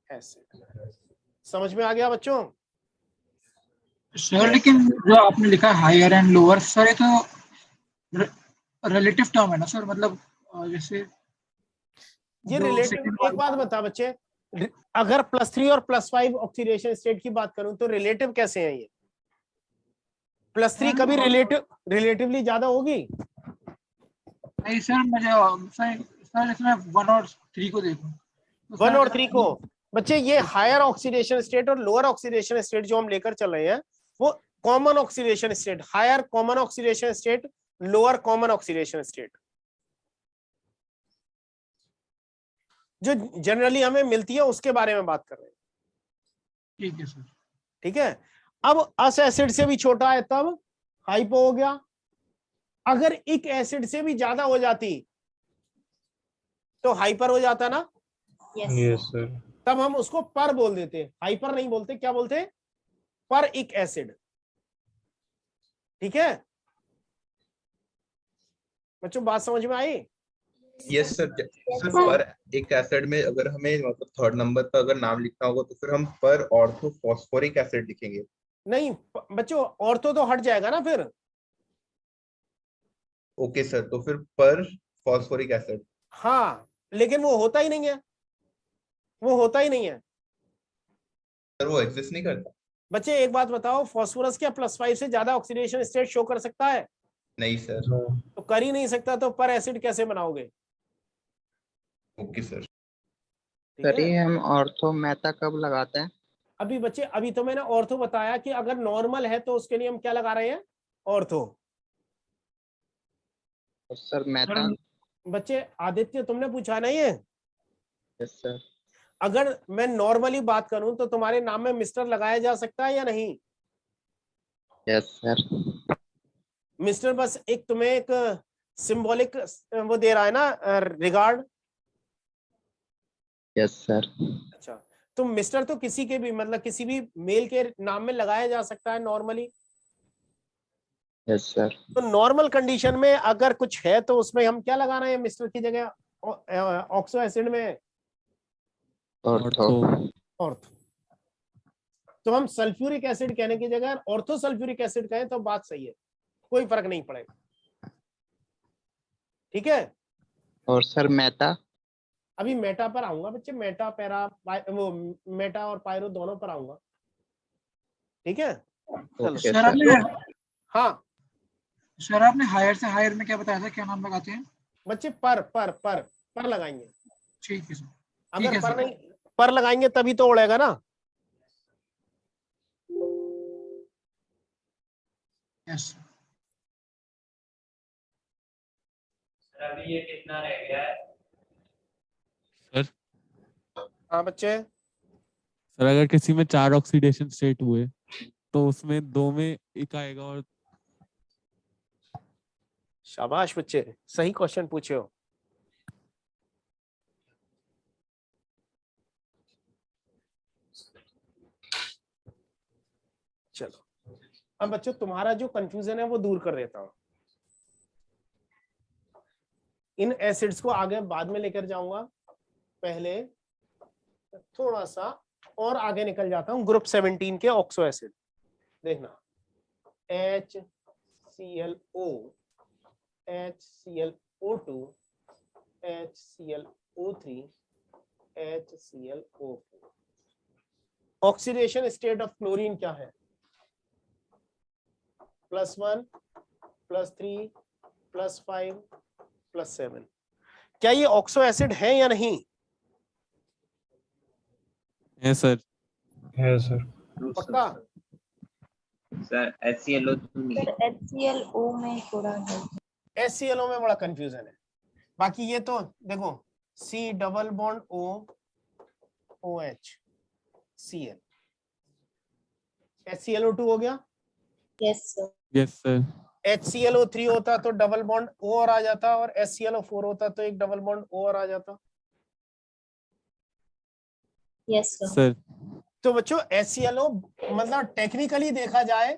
[SPEAKER 1] एसिड। समझ में आ गया बच्चों?
[SPEAKER 8] सर लेकिन जो आपने लिखा है हायर एंड लोअर, सर ये तो रिलेटिव टर्म है ना सर? मतलब जैसे
[SPEAKER 1] ये रिलेटिव, एक बात बता बच्चे, अगर +3 और +5 ऑक्सीडेशन स्टेट की बात करूं तो रिलेटिव कैसे है ये? +3 कभी रिलेटिवली ज्यादा होगी?
[SPEAKER 8] नहीं सर, मुझे सर इसमें 1 और 3 को देखो।
[SPEAKER 1] 1 और 3 को बच्चे, ये हायर ऑक्सीडेशन स्टेट और लोअर ऑक्सीडेशन स्टेट जो हम लेकर चल रहे हैं वो common oxidation state, higher common oxidation state, lower common oxidation state, जो जनरली हमें मिलती है उसके बारे में बात कर रहे हैं।
[SPEAKER 8] ठीक है सर।
[SPEAKER 1] ठीक है, अब अस एसिड से भी छोटा है तब हाइपो हो गया। अगर एक एसिड से भी ज्यादा हो जाती तो हाइपर हो जाता ना?
[SPEAKER 14] Yes, sir.
[SPEAKER 1] तब हम उसको पर बोल देते, हाइपर नहीं बोलते, क्या बोलते? पर एक एसिड। ठीक है बच्चों, बात समझ में आई?
[SPEAKER 2] Yes sir. सर पर एक एसिड में अगर हमें मतलब थर्ड नंबर पर अगर नाम लिखना होगा तो फिर हम पर ऑर्थो फॉस्फोरिक एसिड लिखेंगे।
[SPEAKER 1] नहीं बच्चों, ऑर्थो तो हट जाएगा ना फिर।
[SPEAKER 2] ओके सर, तो फिर पर फॉस्फोरिक एसिड।
[SPEAKER 1] हाँ, लेकिन वो होता ही नहीं है, वो होता ही नहीं है
[SPEAKER 2] सर, वो एग्जिस्ट नहीं करता।
[SPEAKER 1] बच्चे। एक बात बताओ, फॉस्फोरस क्या +5 से ज्यादा ऑक्सीडेशन स्टेट शो कर सकता है?
[SPEAKER 2] नहीं सर।
[SPEAKER 1] तो कर ही नहीं सकता, तो पर एसिड कैसे बनाओगे?
[SPEAKER 2] Okay sir.
[SPEAKER 1] सर ये
[SPEAKER 15] हम ऑर्थो मेटा कब लगाते हैं?
[SPEAKER 1] अभी बच्चे, अभी तो मैंने ऑर्थो बताया कि अगर नॉर्मल है तो उसके लिए हम क्या लगा रहे हैं? ऑर्थो।
[SPEAKER 15] Sir Meta.
[SPEAKER 1] बच्चे आदित्य तुमने पूछा नहीं है?
[SPEAKER 15] Yes sir.
[SPEAKER 1] अगर मैं नॉर्मली बात करूं तो तुम्हारे नाम में मिस्टर लगाया जा सकता है या नहीं?
[SPEAKER 15] Yes sir.
[SPEAKER 1] मिस्टर बस एक तुम्हें एक सिंबॉलिक वो दे रहा है ना, रिगार्ड।
[SPEAKER 15] Yes sir.
[SPEAKER 1] अच्छा, तो मिस्टर तो किसी के भी मतलब किसी भी मेल के नाम में लगाया जा सकता है नॉर्मली।
[SPEAKER 15] Yes sir.
[SPEAKER 1] तो नॉर्मल कंडीशन में अगर कुछ है तो उसमें हम क्या लगा रहे हैं मिस्टर की जगह ऑक्सो एसिड में
[SPEAKER 15] ऑर्थो।
[SPEAKER 1] ऑर्थो। तो हम सल्फ्यूरिक एसिड कहने की जगह ऑर्थो सल्फ्यूरिक एसिड कहें तो बात सही है, कोई फर्क नहीं पड़ेगा। ठीक है।
[SPEAKER 15] और सर मेटा?
[SPEAKER 1] अभी मेटा पर आऊंगा बच्चे, मेटा पैरा वो मेटा और पायरो दोनों पर आऊंगा। ठीक है। चलो
[SPEAKER 13] सर
[SPEAKER 8] सर आपने
[SPEAKER 1] हाँ
[SPEAKER 8] सर आपने हायर से हायर में क्या बताया था, क्या नाम लगाते हैं?
[SPEAKER 1] बच्चे पर लगाएंगे।
[SPEAKER 8] ठीक है सर।
[SPEAKER 1] अगर पर नहीं पर लगाएंगे तभी तो उड़ेगा ना।
[SPEAKER 8] यस
[SPEAKER 3] सर अभी ये कितना रह गया है?
[SPEAKER 12] सर
[SPEAKER 1] हाँ बच्चे।
[SPEAKER 12] सर अगर किसी में 4 ऑक्सीडेशन स्टेट हुए तो उसमें 2 में एक आएगा और
[SPEAKER 1] शाबाश बच्चे, सही क्वेश्चन पूछे हो। चलो अब बच्चों तुम्हारा जो कंफ्यूजन है वो दूर कर देता हूं। इन एसिड्स को आगे बाद में लेकर जाऊंगा, पहले थोड़ा सा और आगे निकल जाता हूं। ग्रुप 17 के ऑक्सो एसिड देखना, HClO, HClO2, HClO3, HClO4। Oxidation state of chlorine क्या है? +1, +3, +5, +7। क्या ये ऑक्सो एसिड है या नहीं?
[SPEAKER 12] है सर।
[SPEAKER 14] है सर।
[SPEAKER 1] पक्का?
[SPEAKER 4] सर HClO
[SPEAKER 6] सर HClO में थोड़ा है।
[SPEAKER 1] HClO में बड़ा कंफ्यूजन है। बाकी ये तो देखो C double bond O OH Cl, HClO2 हो गया।
[SPEAKER 6] Yes sir.
[SPEAKER 12] Yes sir.
[SPEAKER 1] HClO3 होता तो डबल बॉन्ड O और आ जाता, और HClO4 होता तो एक डबल बॉन्ड O और आ जाता।
[SPEAKER 6] Yes
[SPEAKER 12] sir.
[SPEAKER 1] तो बच्चों HClO मतलब टेक्निकली देखा जाए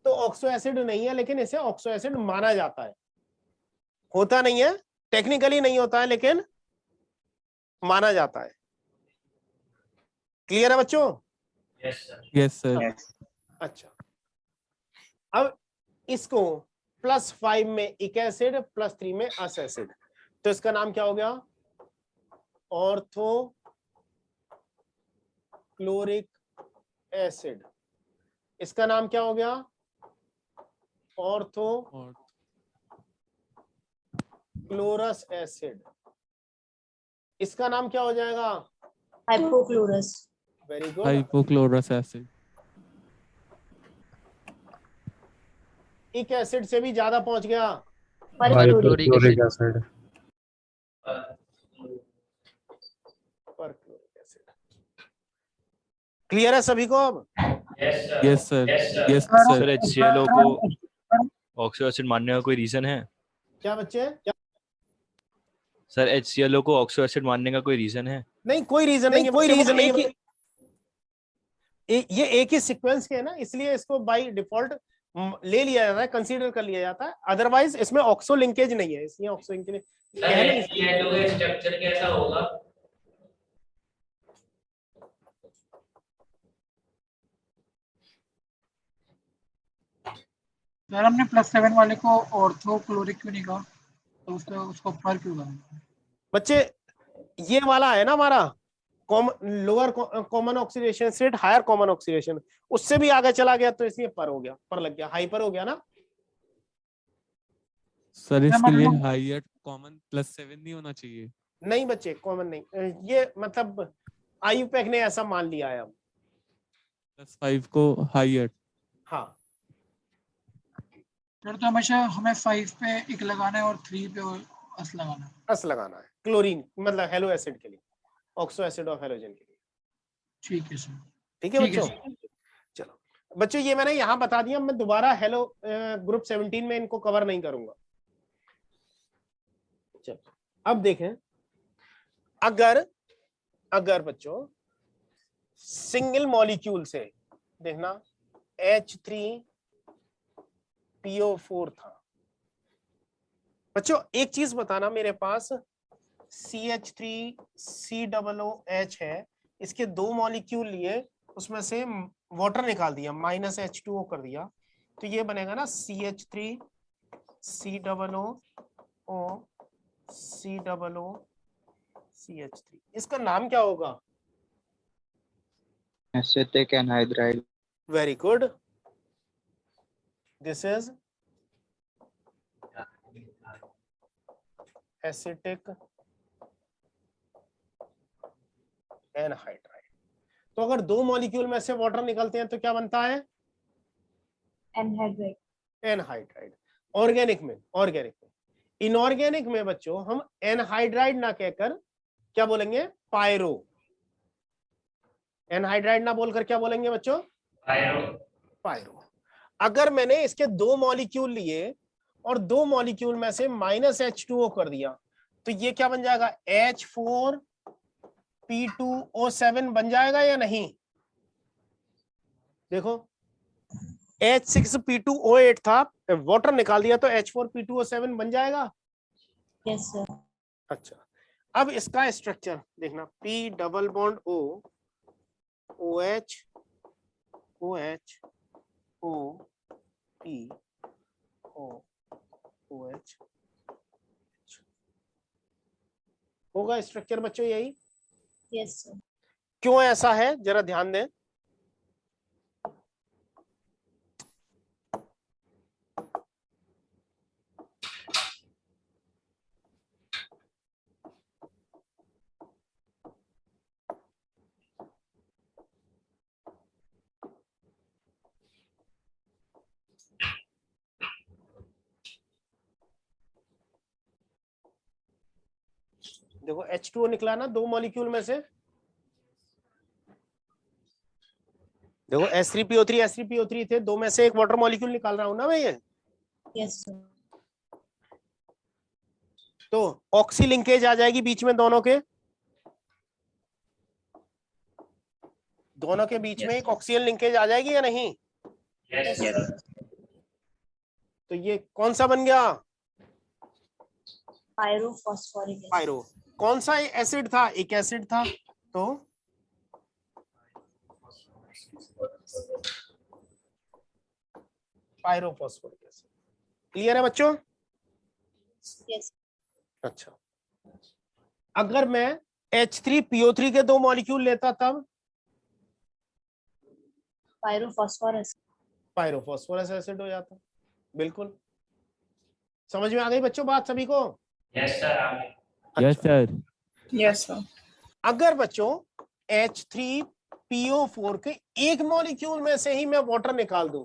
[SPEAKER 1] तो ऑक्सो एसिड नहीं है, लेकिन इसे ऑक्सो एसिड माना जाता है। होता नहीं है, टेक्निकली नहीं होता है, लेकिन माना जाता है। क्लियर है बच्चों?
[SPEAKER 12] Yes sir.
[SPEAKER 1] अच्छा, अब इसको +5 में इक एसिड, +3 में अस एसिड, तो इसका नाम क्या हो गया? Ortho chloric acid. इसका नाम क्या हो गया? Ortho chlorous acid. इसका नाम क्या हो जाएगा?
[SPEAKER 6] Hypochlorous.
[SPEAKER 1] Very good.
[SPEAKER 12] Hypochlorous acid.
[SPEAKER 1] Ic acid से भी ज्यादा पहुंच गया।
[SPEAKER 14] Perchloric acid.
[SPEAKER 1] Perchloric acid. Clear है सभी को अब?
[SPEAKER 12] Yes sir. Yes sir.
[SPEAKER 14] Sir HClO को ऑक्सो एसिड मानने का कोई रीजन है?
[SPEAKER 1] क्या बच्चे?
[SPEAKER 14] सर HClO को ऑक्सो एसिड मानने का कोई रीजन है?
[SPEAKER 1] नहीं, कोई रीजन नहीं है, कोई रीजन नहीं है। ये एक ही सीक्वेंस के है ना, इसलिए इसको बाय डिफॉल्ट ले लिया जाता है, कंसीडर कर लिया जाता है। अदरवाइज इसमें ऑक्सो लिंकेज नहीं है, इसलिए ऑक्सो लिंकेज
[SPEAKER 3] स्ट्रक्चर कैसा होगा?
[SPEAKER 8] सर हमने +7 वाले को ऑर्थो क्लोरिक क्यों नहीं कहा, तो उसको पर क्यों कहा?
[SPEAKER 1] बच्चे ये वाला है ना हमारा lower common oxidation state, higher common oxidation, उससे भी आगे चला गया तो इसलिए पर हो गया, पर लग गया, हाइपर हो गया ना।
[SPEAKER 12] सर इसके लिए हायर कॉमन +7 नहीं होना चाहिए?
[SPEAKER 1] नहीं बच्चे, कॉमन नहीं, ये मतलब आईयूपैक ने ऐसा मान लिया है अब।
[SPEAKER 12] +5 को हायर।
[SPEAKER 1] हाँ
[SPEAKER 8] सर तो हमेशा हमें 5 पे इक लगाना है और 3 पे अस लगाना है।
[SPEAKER 1] अस लगाना है क्लोरीन मतलब हेलो एसिड के लिए, ऑक्सो एसिड ऑफ हेलोजन के लिए।
[SPEAKER 8] ठीक है सर।
[SPEAKER 1] ठीक है बच्चों? चलो बच्चों, ये मैंने यहाँ बता दिया, मैं दोबारा हेलो ग्रुप 17 में इनको कवर नहीं करूंगा। चलो अब देखें, अगर अगर बच्चों सिंगल मॉलिक्यूल से देखना H3PO4 था बच्चों, एक चीज बताना, मेरे पास CH3COOH है, इसके 2 मॉलिक्यूल लिए, उसमें से वाटर निकाल दिया, -H2O कर दिया, तो ये बनेगा ना CH3COOCOOCH3। इसका नाम क्या होगा?
[SPEAKER 15] Acetic anhydride.
[SPEAKER 1] Very good, this is acetic anhydride. तो अगर 2 मॉलिक्यूल में से वाटर निकलते हैं तो क्या बनता है?
[SPEAKER 6] एनहाइड्राइड।
[SPEAKER 1] एनहाइड्राइड। ऑर्गेनिक में इनऑर्गेनिक में बच्चों हम एनहाइड्राइड ना कहकर क्या बोलेंगे? पायरो। एनहाइड्राइड ना बोलकर क्या बोलेंगे बच्चों? पायरो। अगर मैंने इसके 2 मॉलिक्यूल लिए और 2 मॉलिक्यूल में से -H2O कर दिया, तो ये क्या बन जाएगा? H4P2O7 बन जाएगा या नहीं? देखो H6P2O8 था, वाटर निकाल दिया तो H4P2O7 बन जाएगा।
[SPEAKER 6] Yes sir.
[SPEAKER 1] अच्छा, अब इसका स्ट्रक्चर देखना, P double bond O OH OH O P O OH होगा स्ट्रक्चर बच्चों यही।
[SPEAKER 6] Yes sir.
[SPEAKER 1] क्यों ऐसा है जरा ध्यान दें। देखो H2O निकला ना 2 मॉलिक्यूल में से, देखो H3PO3 थे, 2 में से एक वाटर मॉलिक्यूल निकाल रहा हूं ना मैं ये।
[SPEAKER 6] Yes sir.
[SPEAKER 1] तो ऑक्सी लिंकेज आ जाएगी बीच में, दोनों के बीच में एक ऑक्सीजन लिंकेज आ जाएगी या नहीं?
[SPEAKER 6] Yes sir.
[SPEAKER 1] तो ये कौन सा बन गया?
[SPEAKER 6] Pyrophosphoric acid.
[SPEAKER 1] पायरो। कौन सा एसिड था? एक एसिड था, तो पायरोफॉस्फोरिक एसिड। क्लियर है बच्चों?
[SPEAKER 6] यस।
[SPEAKER 1] अच्छा, अगर मैं H3PO3 के 2 मॉलिक्यूल लेता तब पायरोफॉस्फोरस एसिड हो जाता। बिल्कुल समझ में आ गई बच्चों बात सभी को?
[SPEAKER 3] Yes sir.
[SPEAKER 11] Yes sir.
[SPEAKER 13] Yes sir.
[SPEAKER 1] अगर बच्चों H3PO4 के एक मॉलिक्यूल में से ही मैं वाटर निकाल दूं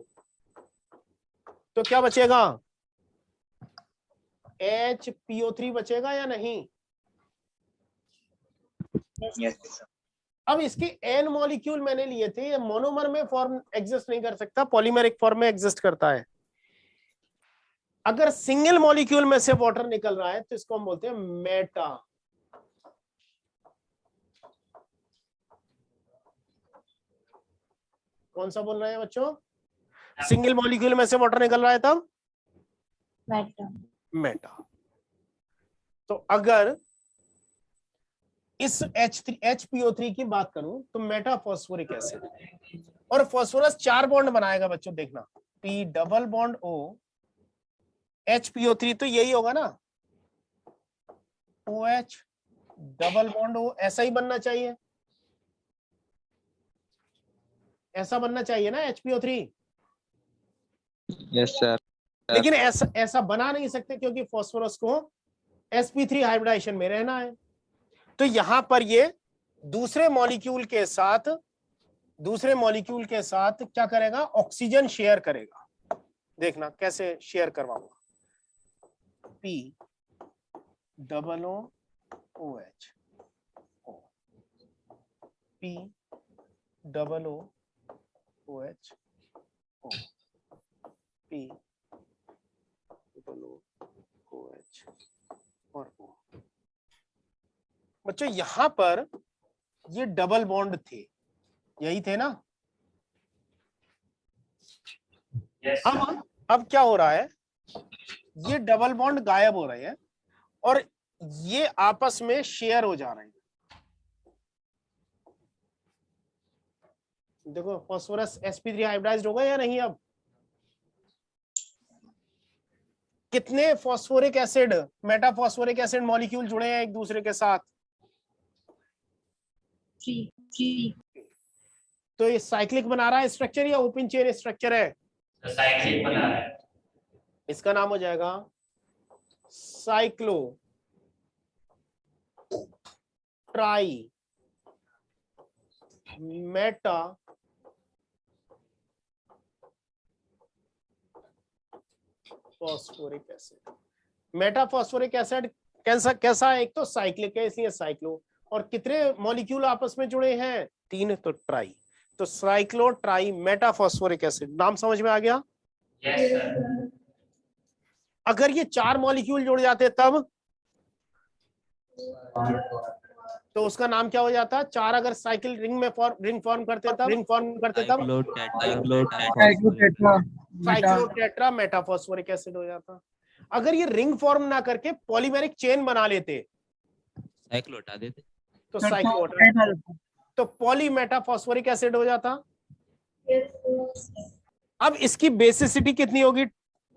[SPEAKER 1] तो क्या बचेगा? HPO3 बचेगा या नहीं?
[SPEAKER 4] यस।
[SPEAKER 1] अब इसके n मॉलिक्यूल मैंने लिए थे, ये मोनोमर में फॉर्म एग्जिस्ट नहीं कर सकता, पॉलीमेरिक फॉर्म में एग्जिस्ट करता है। अगर सिंगल मॉलिक्यूल में से वाटर निकल रहा है तो इसको हम बोलते हैं मेटा। कौन सा बोल रहे हैं बच्चों? सिंगल मॉलिक्यूल में से वाटर निकल रहा है तब मेटा। तो अगर इस HPO3 की बात करूं तो मेटा फॉस्फोरिक एसिड, और फॉस्फोरस 4 बॉन्ड बनाएगा बच्चों, देखना P double bond O HPO3 तो यही होगा ना, OH डबल बॉन्ड O, ऐसा ही बनना चाहिए, ऐसा बनना चाहिए ना HPO3।
[SPEAKER 15] Yes sir.
[SPEAKER 1] लेकिन ऐसा बना नहीं सकते क्योंकि फास्फोरस को sp3 हाइब्रिडाइजेशन में रहना है। तो यहां पर ये दूसरे मॉलिक्यूल के साथ क्या करेगा? ऑक्सीजन शेयर करेगा। देखना कैसे शेयर करवाऊंगा। P double O OH P double O OH P double O OH और O। बच्चों यहां पर ये डबल बॉन्ड थे, यही थे ना। अब क्या हो रहा है, ये डबल बॉन्ड गायब हो रहे हैं और ये आपस में शेयर हो जा रहे हैं। देखो फास्फोरस sp3 हाइब्रिडाइज्ड होगा या नहीं। अब कितने phosphoric acid, metaphosphoric acid molecule जुड़े हैं एक दूसरे के साथ?
[SPEAKER 6] 3।
[SPEAKER 1] तो ये साइक्लिक बना रहा है स्ट्रक्चर या ओपन चेन स्ट्रक्चर है?
[SPEAKER 3] साइक्लिक बना रहा है।
[SPEAKER 1] इसका नाम हो जाएगा cyclo try Meta phosphoric acid. Metaphosphoric acid कैसा है? एक तो साइक्लिक है इसलिए साइक्लो, और कितने मॉलिक्यूल आपस में जुड़े हैं? 3, तो ट्राई। तो साइक्लो ट्राई मेटाफॉस्फोरिक एसिड, नाम समझ में आ गया?
[SPEAKER 3] Yes sir.
[SPEAKER 1] अगर ये 4 मॉलिक्यूल जुड़ जाते तब तो उसका नाम क्या हो जाता? 4 अगर साइकिल रिंग फॉर्म करते तब साइक्लोटेट्रा मेटाफॉस्फोरिक एसिड हो जाता। अगर ये रिंग फॉर्म ना करके पॉलीमेरिक चेन बना लेते,
[SPEAKER 11] साइक्लो हटा देते
[SPEAKER 1] तो साइक्लो, तो पॉलीमेटाफॉस्फोरिक एसिड हो जाता। अब इसकी बेसिसिटी कितनी होगी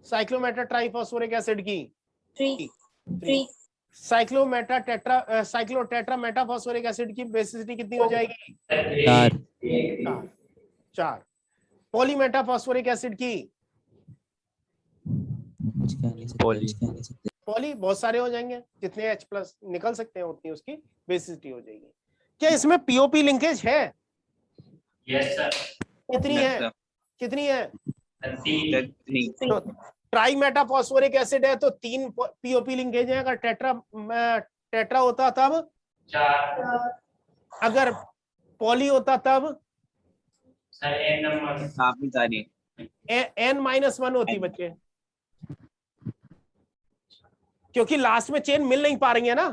[SPEAKER 1] साइक्लोमेटा ट्राइफॉस्फोरिक एसिड की? 3। साइक्लोटेट्रा मेटाफॉस्फोरिक एसिड की बेसिसिटी कितनी हो जाएगी? 4। पॉलीमेटाफॉस्फोरिक एसिड की? पॉली बहुत सारे हो जाएंगे, जितने H+ निकल सकते हैं उतनी उसकी बेसिसिटी हो जाएगी। क्या इसमें पीओपी लिंकेज है?
[SPEAKER 3] Yes sir.
[SPEAKER 1] कितनी है?
[SPEAKER 3] 3।
[SPEAKER 1] तो ट्राई मेटाफॉस्फोरिक एसिड है तो 3 पीओपी लिंकेज है। अगर टेट्रा होता तब
[SPEAKER 3] 4।
[SPEAKER 1] अगर पॉली होता तब
[SPEAKER 3] सर n नंबर
[SPEAKER 1] n-1 होती बच्चे, क्योंकि लास्ट में चेन मिल नहीं पा रही है ना,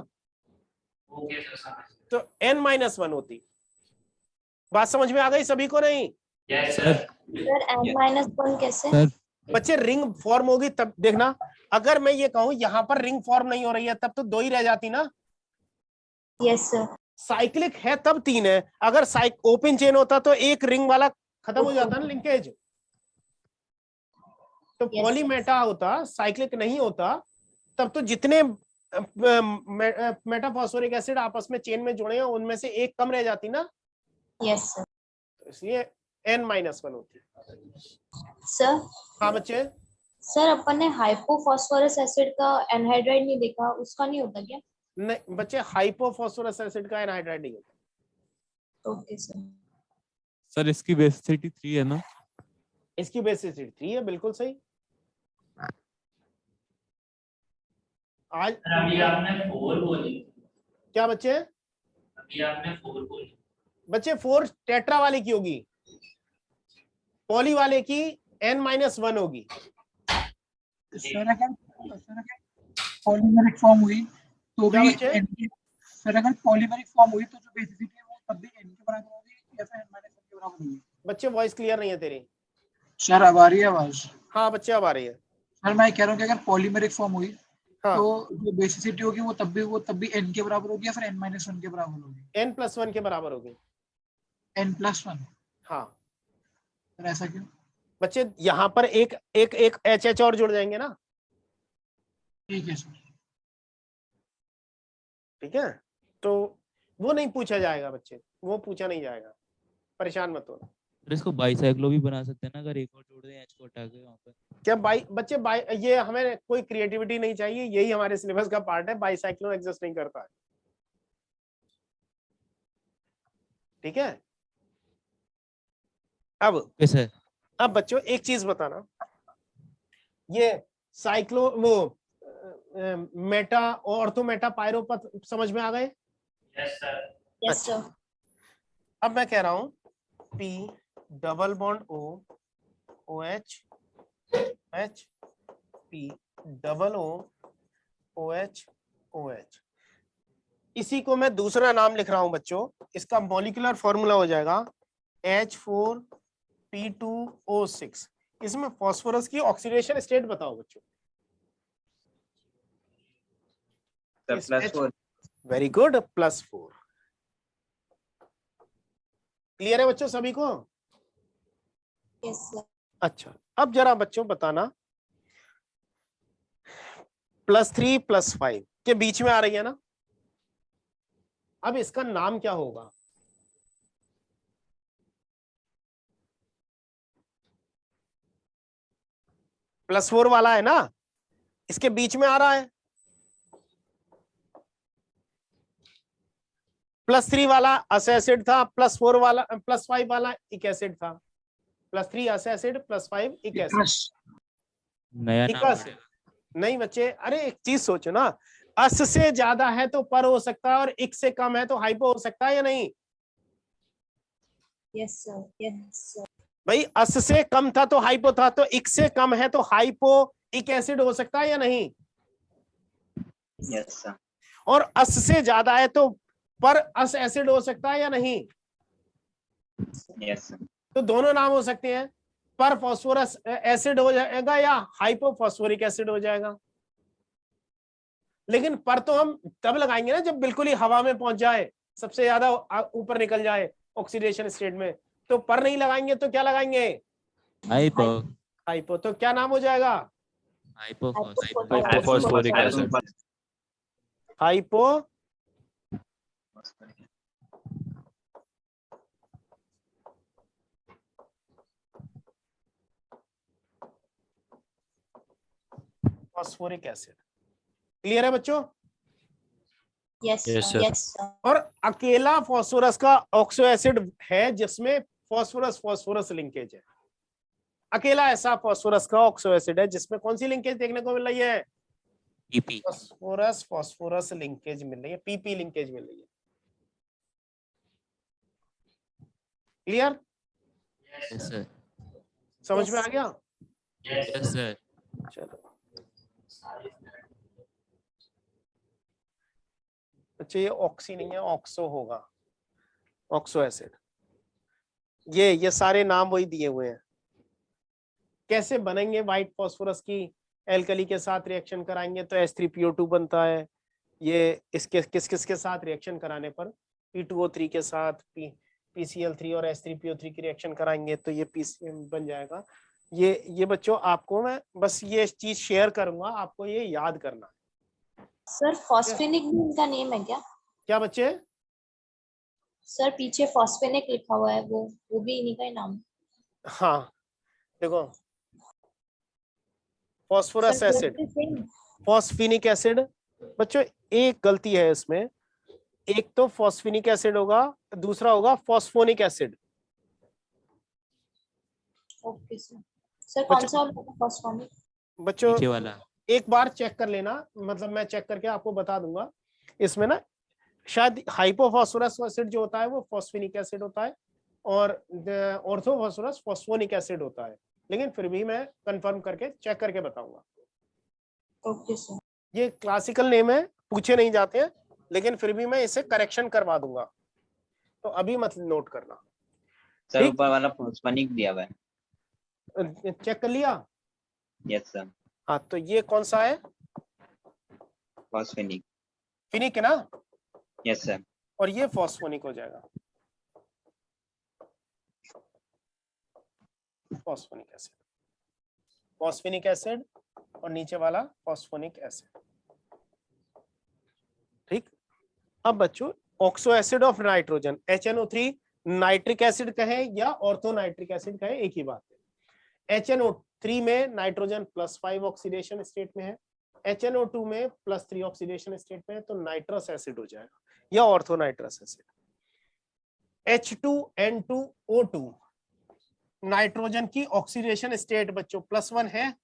[SPEAKER 3] ओके सर।
[SPEAKER 1] तो n-1 होती। बात समझ में आ गई सभी को? नहीं
[SPEAKER 3] यस सर।
[SPEAKER 6] सर n-1 कैसे?
[SPEAKER 1] बच्चे रिंग फॉर्म होगी तब देखना। अगर मैं ये कहूं यहां पर रिंग फॉर्म नहीं हो रही है तब तो 2 ही रह जाती ना।
[SPEAKER 6] Yes sir.
[SPEAKER 1] साइक्लिक है तब 3 है। अगर ओपन चेन होता तो एक रिंग वाला खत्म हो जाता ना लिंकेज। तो पॉलीमेटा होता, साइक्लिक नहीं होता, तब तो जितने मेटाफॉस्फोरिक एसिड आपस में चेन में जुड़े हैं उनमें से एक कम रह जाती ना।
[SPEAKER 6] Yes sir.
[SPEAKER 1] तो इसलिए n-1 होती।
[SPEAKER 6] सर।
[SPEAKER 1] हाँ बच्चे।
[SPEAKER 6] सर अपन ने हाइपोफॉस्फोरस एसिड का एनहाइड्राइड नहीं देखा, उसका नहीं होता क्या?
[SPEAKER 1] नहीं बच्चे, हाइपोफॉस्फोरस एसिड का एनहाइड्राइड नहीं होता।
[SPEAKER 6] Okay sir.
[SPEAKER 12] सर इसकी बेसिसिटी 3 है ना?
[SPEAKER 1] इसकी बेसिसिटी 3 है, बिल्कुल सही। आज
[SPEAKER 3] अभी आपने 4 बोली।
[SPEAKER 1] क्या बच्चे?
[SPEAKER 3] अभी आपने 4 बोली।
[SPEAKER 1] बच्चे 4 टेट्रा वाले की होगी, पॉली वाले की n-1 होगी।
[SPEAKER 8] सर अगर पॉलीमेरिक फॉर्म हुई तो भी सर अगर पॉलीमेरिक फॉर्म हुई तो जो बेसिसिटी है वो तब भी n के बराबर होगी या फिर n-1 के बराबर होगी?
[SPEAKER 1] बच्चे वॉइस क्लियर नहीं है तेरी।
[SPEAKER 8] सर अब आ रही है आवाज?
[SPEAKER 1] हाँ बच्चे अब आ रही है।
[SPEAKER 8] सर मैं कह रहा हूँ कि अगर पॉलीमेरिक फॉर्म हुई
[SPEAKER 1] हाँ,
[SPEAKER 8] तो जो बेसिसिटी होगी वो तब भी n के बराबर होगी या फिर n-1 के बराबर होगी?
[SPEAKER 1] n+1 के बराबर होगी।
[SPEAKER 8] n+1?
[SPEAKER 1] हाँ
[SPEAKER 8] सर ऐसा क्यों?
[SPEAKER 1] बच्चे यहाँ पर एक HH और जुड़ जाएंगे ना।
[SPEAKER 8] ठीक है सर।
[SPEAKER 1] ठीक है, तो वो नहीं पूछा जाएगा बच्चे, वो पूछा नहीं जाएगा, परेशान मत होना।
[SPEAKER 11] इसको बाईसाइक्लो भी बना सकते हैं ना, अगर एक और जोड़ दें H को हटा के वहां पर।
[SPEAKER 1] क्या बच्चे ये हमें कोई क्रिएटिविटी नहीं चाहिए, यही हमारे सिलेबस का पार्ट है। बाईसाइक्लो एग्जिस्ट नहीं करता है। ठीक है। अब बच्चों एक चीज बताना, ये साइक्लो वो मेटा ऑर्थोमेटा पायरोपथ समझ में आ गए?
[SPEAKER 3] Yes sir.
[SPEAKER 6] Yes sir.
[SPEAKER 1] अब मैं कह रहा हूं P double bond O OH H P double O OH OH। इसी को मैं दूसरा नाम लिख रहा हूं बच्चों, इसका मॉलिक्यूलर फॉर्मूला हो जाएगा H4P2O6। इसमें फास्फोरस की ऑक्सीडेशन स्टेट बताओ बच्चों।
[SPEAKER 4] +4।
[SPEAKER 1] Very good, +4। क्लियर है बच्चों सभी को?
[SPEAKER 6] Yes sir.
[SPEAKER 1] अच्छा, अब जरा बच्चों बताना, +3 +5 के बीच में आ रही है ना, अब इसका नाम क्या होगा? +4 वाला है ना, इसके बीच में आ रहा है। +3 वाला असेसिड था, +4 वाला, +5 वाला इक एसिड था। +3 असेसिड, +5 इक एसिड।
[SPEAKER 11] नया नाम
[SPEAKER 1] इकस नहीं बच्चे, अरे एक चीज सोचो ना, अस से ज्यादा है तो पर हो सकता है, और इक से कम है तो हाइपो हो सकता है या नहीं?
[SPEAKER 6] Yes sir, yes sir.
[SPEAKER 1] भाई अस से कम था तो हाइपो था, तो इक से कम है तो हाइपो इक एसिड हो सकता है या नहीं?
[SPEAKER 4] Yes sir.
[SPEAKER 1] और अस से ज्यादा है तो पर अस एसिड हो सकता है या नहीं?
[SPEAKER 4] Yes sir.
[SPEAKER 1] तो दोनों नाम हो सकते हैं, पर फास्फोरस एसिड हो जाएगा या हाइपो फास्फोरिक एसिड हो जाएगा। लेकिन पर तो हम तब लगाएंगे ना जब बिल्कुल ही हवा में पहुंच जाए, सबसे ज्यादा ऊपर निकल जाए ऑक्सीडेशन स्टेट में, तो पर नहीं लगाएंगे तो क्या लगाएंगे?
[SPEAKER 11] हाइपो।
[SPEAKER 1] हाइपो। तो क्या नाम हो जाएगा?
[SPEAKER 14] Hypophosphoric acid.
[SPEAKER 1] Hypo phosphoric acid. Clear है बच्चों?
[SPEAKER 6] Yes
[SPEAKER 14] Yes,
[SPEAKER 6] sir,
[SPEAKER 14] sir.
[SPEAKER 6] Yes sir.
[SPEAKER 1] और अकेला फास्फोरस का ऑक्सो एसिड है जिसमें फास्फोरस फास्फोरस लिंकेज है। अकेला ऐसा फास्फोरस का ऑक्सो एसिड है जिसमें कौन सी लिंकेज देखने को मिल रही है?
[SPEAKER 11] पीपी।
[SPEAKER 1] फास्फोरस फास्फोरस लिंकेज मिल रही है, पीपी लिंकेज मिल रही है। क्लियर?
[SPEAKER 11] Yes sir.
[SPEAKER 1] समझ में आ गया?
[SPEAKER 11] Yes sir.
[SPEAKER 1] चलो अच्छा, ये ऑक्सी नहीं है, ऑक्सो होगा, ऑक्सो एसिड। ये सारे नाम वही दिए हुए हैं। कैसे बनेंगे? व्हाइट फास्फोरस की एल्कली के साथ रिएक्शन कराएंगे तो H3PO2 बनता है। ये इसके किस किस के साथ रिएक्शन कराने पर? P2O3 के साथ PCl3 और H3PO3 की रिएक्शन कराएंगे तो ये PCM बन जाएगा। ये बच्चों आपको मैं बस ये चीज शेयर करूंगा, आपको ये याद करना है।
[SPEAKER 6] सर फॉस्फेनिक भी इनका नेम है क्या?
[SPEAKER 1] क्या बच्चे?
[SPEAKER 6] सर पीछे फॉस्फेनिक लिखा हुआ है, वो भी इन्हीं का ही नाम है।
[SPEAKER 1] हाँ देखो, phosphorus
[SPEAKER 6] sir
[SPEAKER 1] acid,
[SPEAKER 6] both the same?
[SPEAKER 1] Phosphinic acid. बच्चों एक गलती है इसमें, एक तो फॉस्फेनिक एसिड होगा, दूसरा होगा phosphonic acid.
[SPEAKER 6] Okay sir. Sir कौन सा होगा फॉस्फोनिक?
[SPEAKER 1] बच्चों
[SPEAKER 11] नीचे वाला।
[SPEAKER 1] एक बार चेक कर लेना, मतलब मैं चेक करके आपको बता दूंगा। इसमें ना शायद हाइपोफॉस्फोरस एसिड जो होता है वो फॉस्फेनिक एसिड होता है, और ऑर्थोफॉस्फोरस फॉस्फोनिक एसिड होता है, लेकिन फिर भी मैं कंफर्म करके चेक करके बताऊंगा।
[SPEAKER 6] Okay sir.
[SPEAKER 1] ये क्लासिकल नेम है, पूछे नहीं जाते हैं, लेकिन फिर भी मैं इसे करेक्शन करवा दूंगा, तो अभी मत नोट करना।
[SPEAKER 4] सर ऊपर वाला फॉस्फोनिक दिया हुआ है।
[SPEAKER 1] चेक कर लिया?
[SPEAKER 4] Yes sir.
[SPEAKER 1] हाँ, तो ये कौन सा है?
[SPEAKER 4] फॉस्फोनिक।
[SPEAKER 1] फिनिक है ना?
[SPEAKER 4] Yes sir.
[SPEAKER 1] और ये फॉस्फोनिक हो जाएगा, फॉस्फोनिक एसिड, फॉस्फेनिक एसिड, और नीचे वाला फॉस्फोनिक एसिड। ठीक। अब बच्चों oxo acid of nitrogen HNO3 nitric acid कहे या ऑर्थो नाइट्रिक एसिड कहे, एक ही बात है। HNO3 में नाइट्रोजन +5 ऑक्सीडेशन स्टेट में है, HNO2 में +3 ऑक्सीडेशन स्टेट में है, तो नाइट्रस एसिड हो जाएगा या ortho nitrous acid. H2N2O2 nitrogen की ऑक्सीडेशन स्टेट बच्चों +1 है।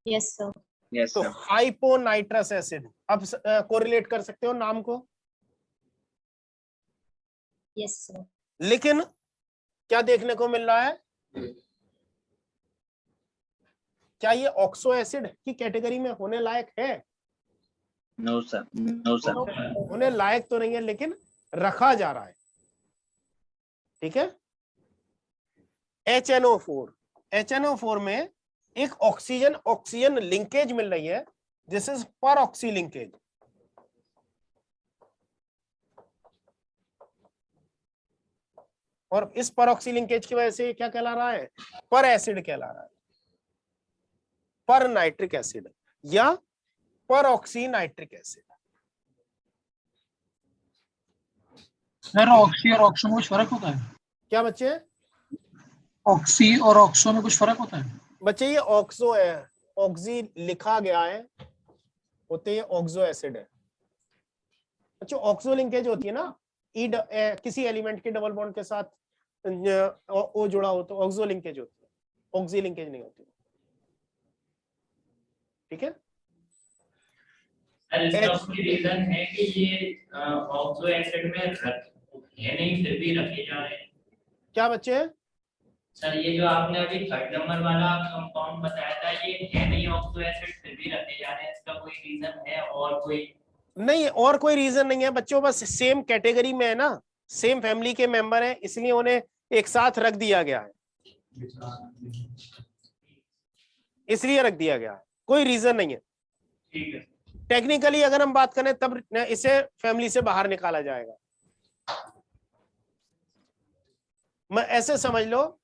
[SPEAKER 6] Yes sir.
[SPEAKER 4] यस
[SPEAKER 1] तो
[SPEAKER 4] सर।
[SPEAKER 1] Hyponitrous acid. अब कोरिलेट कर सकते हो नाम को।
[SPEAKER 6] Yes sir.
[SPEAKER 1] लेकिन क्या देखने को मिल रहा है? क्या ये ऑक्सो एसिड की कैटेगरी में होने लायक है?
[SPEAKER 4] No sir, no sir.
[SPEAKER 1] उन्हें लायक तो नहीं है लेकिन रखा जा रहा है, ठीक है। HNO4 में एक ऑक्सीजन ऑक्सीजन लिंकेज मिल रही है, दिस इज पर ऑक्सी लिंकेज। और इस पर ऑक्सी लिंकेज की वजह से क्या कहला रहा है, पर एसिड कहला रहा है, पर नाइट्रिक एसिड या पर oxy nitric acid.
[SPEAKER 8] Sir oxy और ऑक्सो में कुछ फर्क होता है?
[SPEAKER 1] क्या बच्चे?
[SPEAKER 8] ऑक्सी और ऑक्सो में कुछ फर्क होता है?
[SPEAKER 1] बच्चे ये ऑक्सो है, ऑक्सी लिखा गया है, होते ये ऑक्सो एसिड है। अच्छा, ऑक्सो लिंकेज होती है ना, किसी एलिमेंट के डबल बॉन्ड के साथ ओ जुड़ा हो तो ऑक्सो लिंकेज होती है, ऑक्सी लिंकेज नहीं होती, ठीक है।
[SPEAKER 3] इसका कोई रीजन है कि ये ऑक्सो एसिड में है नहीं फिर भी रखे जा रहे हैं?
[SPEAKER 1] क्या बच्चे?
[SPEAKER 3] सर ये जो आपने अभी 3rd नंबर वाला कंपाउंड बताया था, ये है नहीं ऑक्सो एसिड फिर भी रखे जा रहे हैं, इसका कोई रीजन है? और कोई
[SPEAKER 1] नहीं, और कोई रीजन नहीं है बच्चों, बस सेम कैटेगरी में है ना, सेम फैमिली के मेंबर है, इसलिए उन्हें एक साथ रख दिया गया है, इसलिए रख दिया गया है, कोई रीजन नहीं है।
[SPEAKER 3] ठीक है।
[SPEAKER 1] टेक्निकली अगर हम बात करें तब इसे फैमिली से बाहर निकाला जाएगा। मैं ऐसे समझ लो,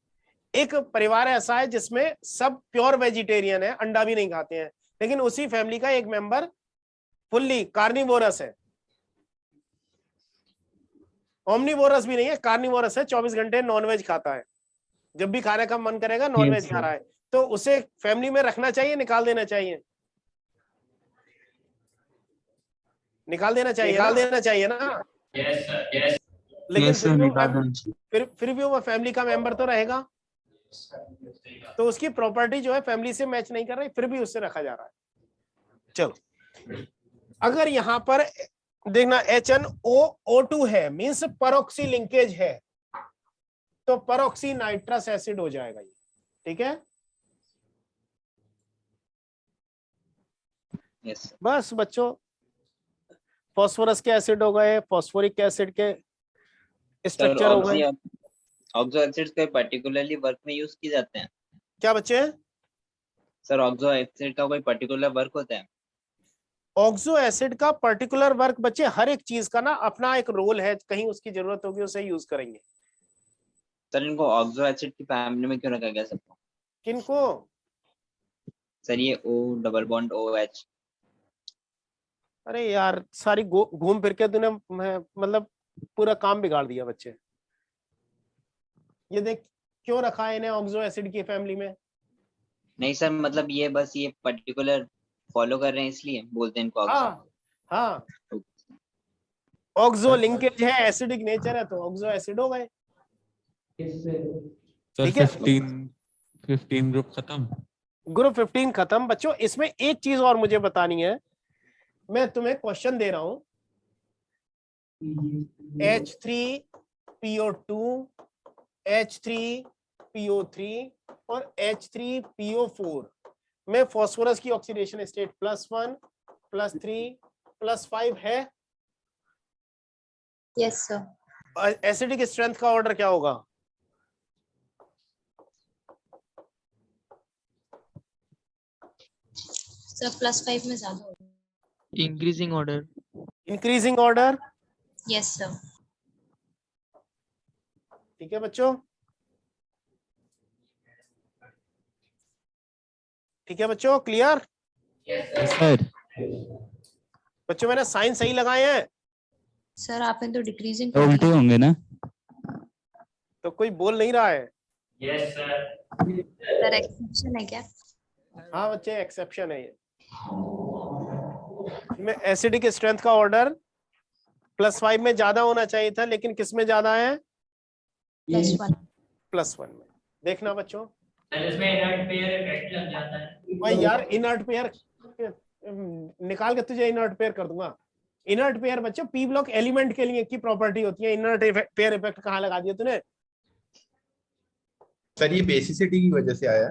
[SPEAKER 1] एक परिवार ऐसा है जिसमें सब प्योर वेजिटेरियन है, अंडा भी नहीं खाते हैं, लेकिन उसी फैमिली का एक मेंबर फुल्ली कार्निवोरस है, ओमनिवोरस भी नहीं है, कार्निवोरस है, 24 घंटे नॉनवेज खाता है, जब भी खाने का मन करेगा नॉनवेज खा रहा है, तो उसे फैमिली में रखना चाहिए, निकाल देना चाहिए? निकाल देना चाहिए ना।
[SPEAKER 3] Yes sir, yes.
[SPEAKER 1] लेकिन फिर भी वो फैमिली का मेंबर तो रहेगा, तो उसकी प्रॉपर्टी जो है फैमिली से मैच नहीं कर रही, फिर भी उससे रखा जा रहा है। चलो, अगर यहां पर देखना HNO2 है, मींस परऑक्सी लिंकेज है, तो परऑक्सी नाइट्रस एसिड हो जाएगा ये, ठीक है।
[SPEAKER 4] यस
[SPEAKER 1] बस बच्चों, फास्फोरस के एसिड हो गए, फास्फोरिक एसिड के स्ट्रक्चर हो गए।
[SPEAKER 4] ऑक्सो एसिड का पर्टिकुलरली वर्क में यूज किए जाते हैं?
[SPEAKER 1] क्या बच्चे?
[SPEAKER 4] सर ऑक्सो एसिड का कोई पर्टिकुलर वर्क होता है?
[SPEAKER 1] ऑक्सो एसिड का पर्टिकुलर वर्क बच्चे, हर एक चीज का ना अपना एक रोल है, कहीं उसकी जरूरत होगी उसे यूज करेंगे।
[SPEAKER 4] सर इनको ऑक्सो एसिड की फैमिली में क्यों रखा गया सबको?
[SPEAKER 1] किनको?
[SPEAKER 4] सर ये O डबल बॉन्ड OH।
[SPEAKER 1] अरे यार, सारी घूम फिर के तूने मतलब पूरा काम बिगाड़ दिया बच्चे। ये देख, क्यों रखा है इन्हें ऑक्सो एसिड की फैमिली में?
[SPEAKER 4] नहीं सर, मतलब ये बस ये पर्टिकुलर फॉलो कर रहे हैं इसलिए बोलते हैं इनको ऑक्सो।
[SPEAKER 1] हाँ, ऑक्सो लिंकेज है, एसिडिक नेचर है, तो ऑक्सो एसिड हो गए, ठीक है।
[SPEAKER 12] 15 ग्रुप खत्म।
[SPEAKER 1] ग्रुप 15 खत्म। बच्चों इसमें एक चीज और मुझे बतानी है, मैं तुम्हें क्वेश्चन दे रहा हूं, H3PO2, H3PO3 और H3PO4 में फास्फोरस की ऑक्सीडेशन स्टेट +1, +3, +5 है।
[SPEAKER 6] Yes sir.
[SPEAKER 1] एसिडिक स्ट्रेंथ का ऑर्डर क्या होगा?
[SPEAKER 6] सर +5 में ज्यादा होगा।
[SPEAKER 13] Increasing order.
[SPEAKER 1] Increasing order.
[SPEAKER 6] Yes sir.
[SPEAKER 1] ठीक है बच्चों, ठीक है बच्चों, क्लियर?
[SPEAKER 11] सर
[SPEAKER 1] बच्चों मैंने साइन सही लगाए हैं?
[SPEAKER 6] सर आपने तो डिक्रीजिंग
[SPEAKER 11] उल्टे होंगे ना?
[SPEAKER 1] तो कोई बोल नहीं रहा है।
[SPEAKER 3] Yes sir.
[SPEAKER 6] सर एक्सेप्शन है क्या?
[SPEAKER 1] हाँ बच्चे, एक्सेप्शन है ये। में एसिडिक स्ट्रेंथ का ऑर्डर +5 में ज्यादा होना चाहिए था, लेकिन किस में ज्यादा है? +1 में। देखना बच्चों,
[SPEAKER 3] इसमें इनर्ट पेयर इफेक्ट लग जाता है।
[SPEAKER 1] भाई यार, इनर्ट पेयर निकाल के तुझे इनर्ट पेयर कर दूंगा। इनर्ट पेयर बच्चों पी ब्लॉक एलिमेंट के लिए की प्रॉपर्टी होती है, इनर्ट पेयर इफेक्ट कहाँ लगा दिया तूने?
[SPEAKER 2] सर ये बेसिसिटी की वजह से आया।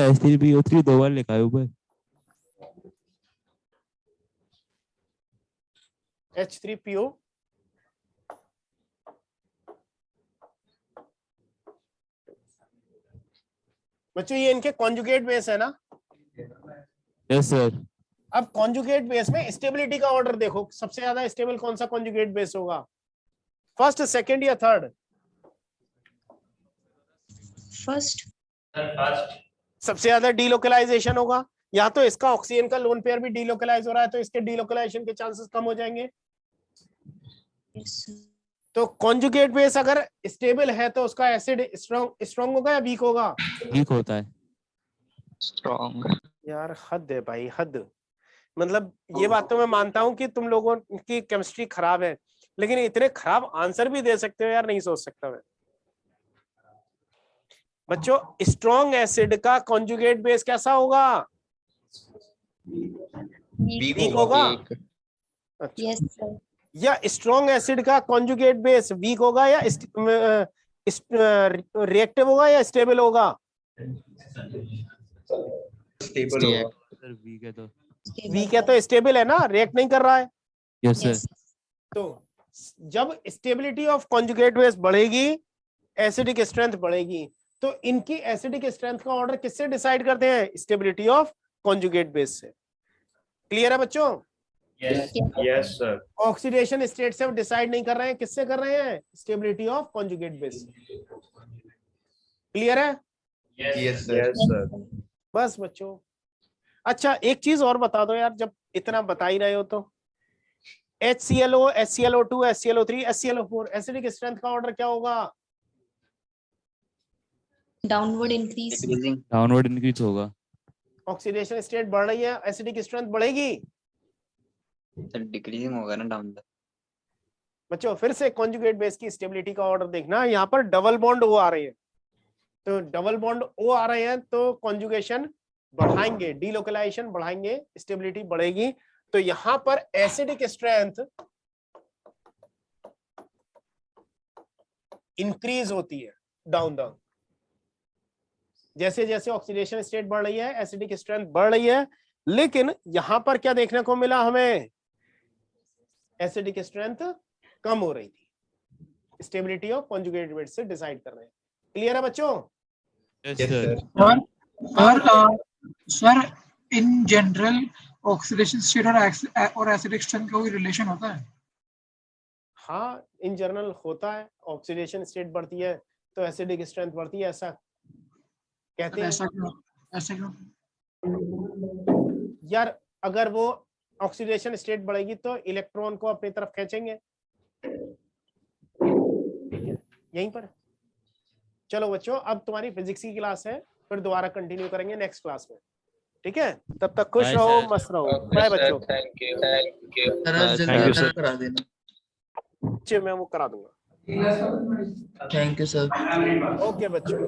[SPEAKER 11] H3PO3 दो बार लिखा है ऊपर।
[SPEAKER 1] H3PO बच्चों ये इनके कॉन्जुगेट बेस है ना?
[SPEAKER 11] Yes sir.
[SPEAKER 1] अब कॉन्जुगेट बेस में स्टेबिलिटी का ऑर्डर देखो, सबसे ज्यादा स्टेबल कौन सा कॉन्जुगेट बेस होगा? फर्स्ट, सेकंड या थर्ड?
[SPEAKER 6] फर्स्ट।
[SPEAKER 1] सबसे ज्यादा डीलोकलाइजेशन होगा। या तो इसका ऑक्सीजन का लोन पेयर भी डीलोकलाइज हो रहा है तो इसके डीलोकलाइजेशन के चांसेस कम हो जाएंगे। तो कॉन्जुगेट बेस अगर स्टेबल है तो उसका एसिड स्ट्रॉन्ग होगा या वीक होगा?
[SPEAKER 11] वीक होता है।
[SPEAKER 15] स्ट्रॉन्ग।
[SPEAKER 1] यार हद है भाई, हद। मतलब ये बात तो मैं मानता हूं कि तुम लोगों की केमिस्ट्री खराब है, लेकिन इतने खराब आंसर भी दे सकते हो यार, नहीं सोच सकता मैं। बच्चों स्ट्रॉन्ग एसिड का कॉन्जुगेट बेस कैसा होगा? वीक होगा।
[SPEAKER 6] Yes sir.
[SPEAKER 1] या स्ट्रॉन्ग एसिड का कॉन्जुगेट बेस वीक होगा या रिएक्टिव होगा या स्टेबल होगा?
[SPEAKER 2] स्टेबल होगा।
[SPEAKER 11] सर वीक है तो।
[SPEAKER 1] वीक है तो स्टेबल है ना, रिएक्ट नहीं कर रहा है।
[SPEAKER 11] Yes sir.
[SPEAKER 1] तो जब स्टेबिलिटी ऑफ कॉन्जुगेट बेस बढ़ेगी, एसिडिक स्ट्रेंथ बढ़ेगी। तो इनकी एसिडिक स्ट्रेंथ का ऑर्डर किससे डिसाइड करते हैं? स्टेबिलिटी ऑफ कॉन्जुगेट बेस से। क्लियर है बच्चों?
[SPEAKER 14] Yes sir.
[SPEAKER 1] ऑक्सीडेशन स्टेट से डिसाइड नहीं कर रहे हैं, किससे कर रहे हैं? Stability of conjugate base. Clear है?
[SPEAKER 2] Yes
[SPEAKER 14] sir.
[SPEAKER 1] बस बच्चों। अच्छा एक चीज और बता दो यार, जब इतना बता ही रहे हो तो। HClO, HClO2, HClO3, HClO4 acidic strength का ऑर्डर क्या होगा?
[SPEAKER 6] Downward increase.
[SPEAKER 11] डाउनवर्ड इंक्रीज होगा।
[SPEAKER 1] ऑक्सीडेशन स्टेट बढ़ रही है, एसिडिक स्ट्रेंथ बढ़ेगी।
[SPEAKER 4] सर डिक्रीजिंग होगा ना डाउन द।
[SPEAKER 1] बच्चों फिर से कॉन्जुगेट बेस की स्टेबिलिटी का ऑर्डर देखना, यहाँ पर डबल बॉन्ड O आ रहे हैं, तो डबल बॉन्ड O आ रहे हैं तो कॉन्जुगेशन बढ़ाएंगे, डीलोकलाइजेशन बढ़ाएंगे, स्टेबिलिटी बढ़ेगी। तो यहां पर एसिडिक स्ट्रेंथ इंक्रीज होती है डाउन डाउन। जैसे जैसे ऑक्सीडेशन स्टेट बढ़ रही है एसिडिक स्ट्रेंथ बढ़ रही है, लेकिन यहां पर क्या देखने को मिला हमें? एसिडिक स्ट्रेंथ कम हो रही थी। स्टेबिलिटी ऑफ कॉन्जुगेट बेस से डिसाइड कर रहे हैं। क्लियर है बच्चों?
[SPEAKER 11] Yes sir.
[SPEAKER 8] Sir in general oxidation state और एसिडिक स्ट्रेंथ का कोई रिलेशन होता है?
[SPEAKER 1] हाँ इन जनरल होता है, ऑक्सीडेशन स्टेट बढ़ती है तो एसिडिक स्ट्रेंथ बढ़ती है, ऐसा कहते हैं।
[SPEAKER 8] ऐसा क्यों?
[SPEAKER 1] यार अगर वो ऑक्सीडेशन स्टेट बढ़ेगी तो इलेक्ट्रॉन को अपनी तरफ खींचेंगे। यहीं पर। चलो बच्चों अब तुम्हारी फिजिक्स की क्लास है, फिर दोबारा कंटिन्यू करेंगे नेक्स्ट क्लास में। ठीक है, तब तक खुश रहो, मस्त रहो। बाय बच्चों।
[SPEAKER 13] थैंक यू सर,
[SPEAKER 11] Thank
[SPEAKER 13] जल्दी
[SPEAKER 11] you, sir.
[SPEAKER 13] करा देना।
[SPEAKER 1] मैं वो करा दूंगा।
[SPEAKER 13] Thank you sir.
[SPEAKER 1] ओके बच्चों।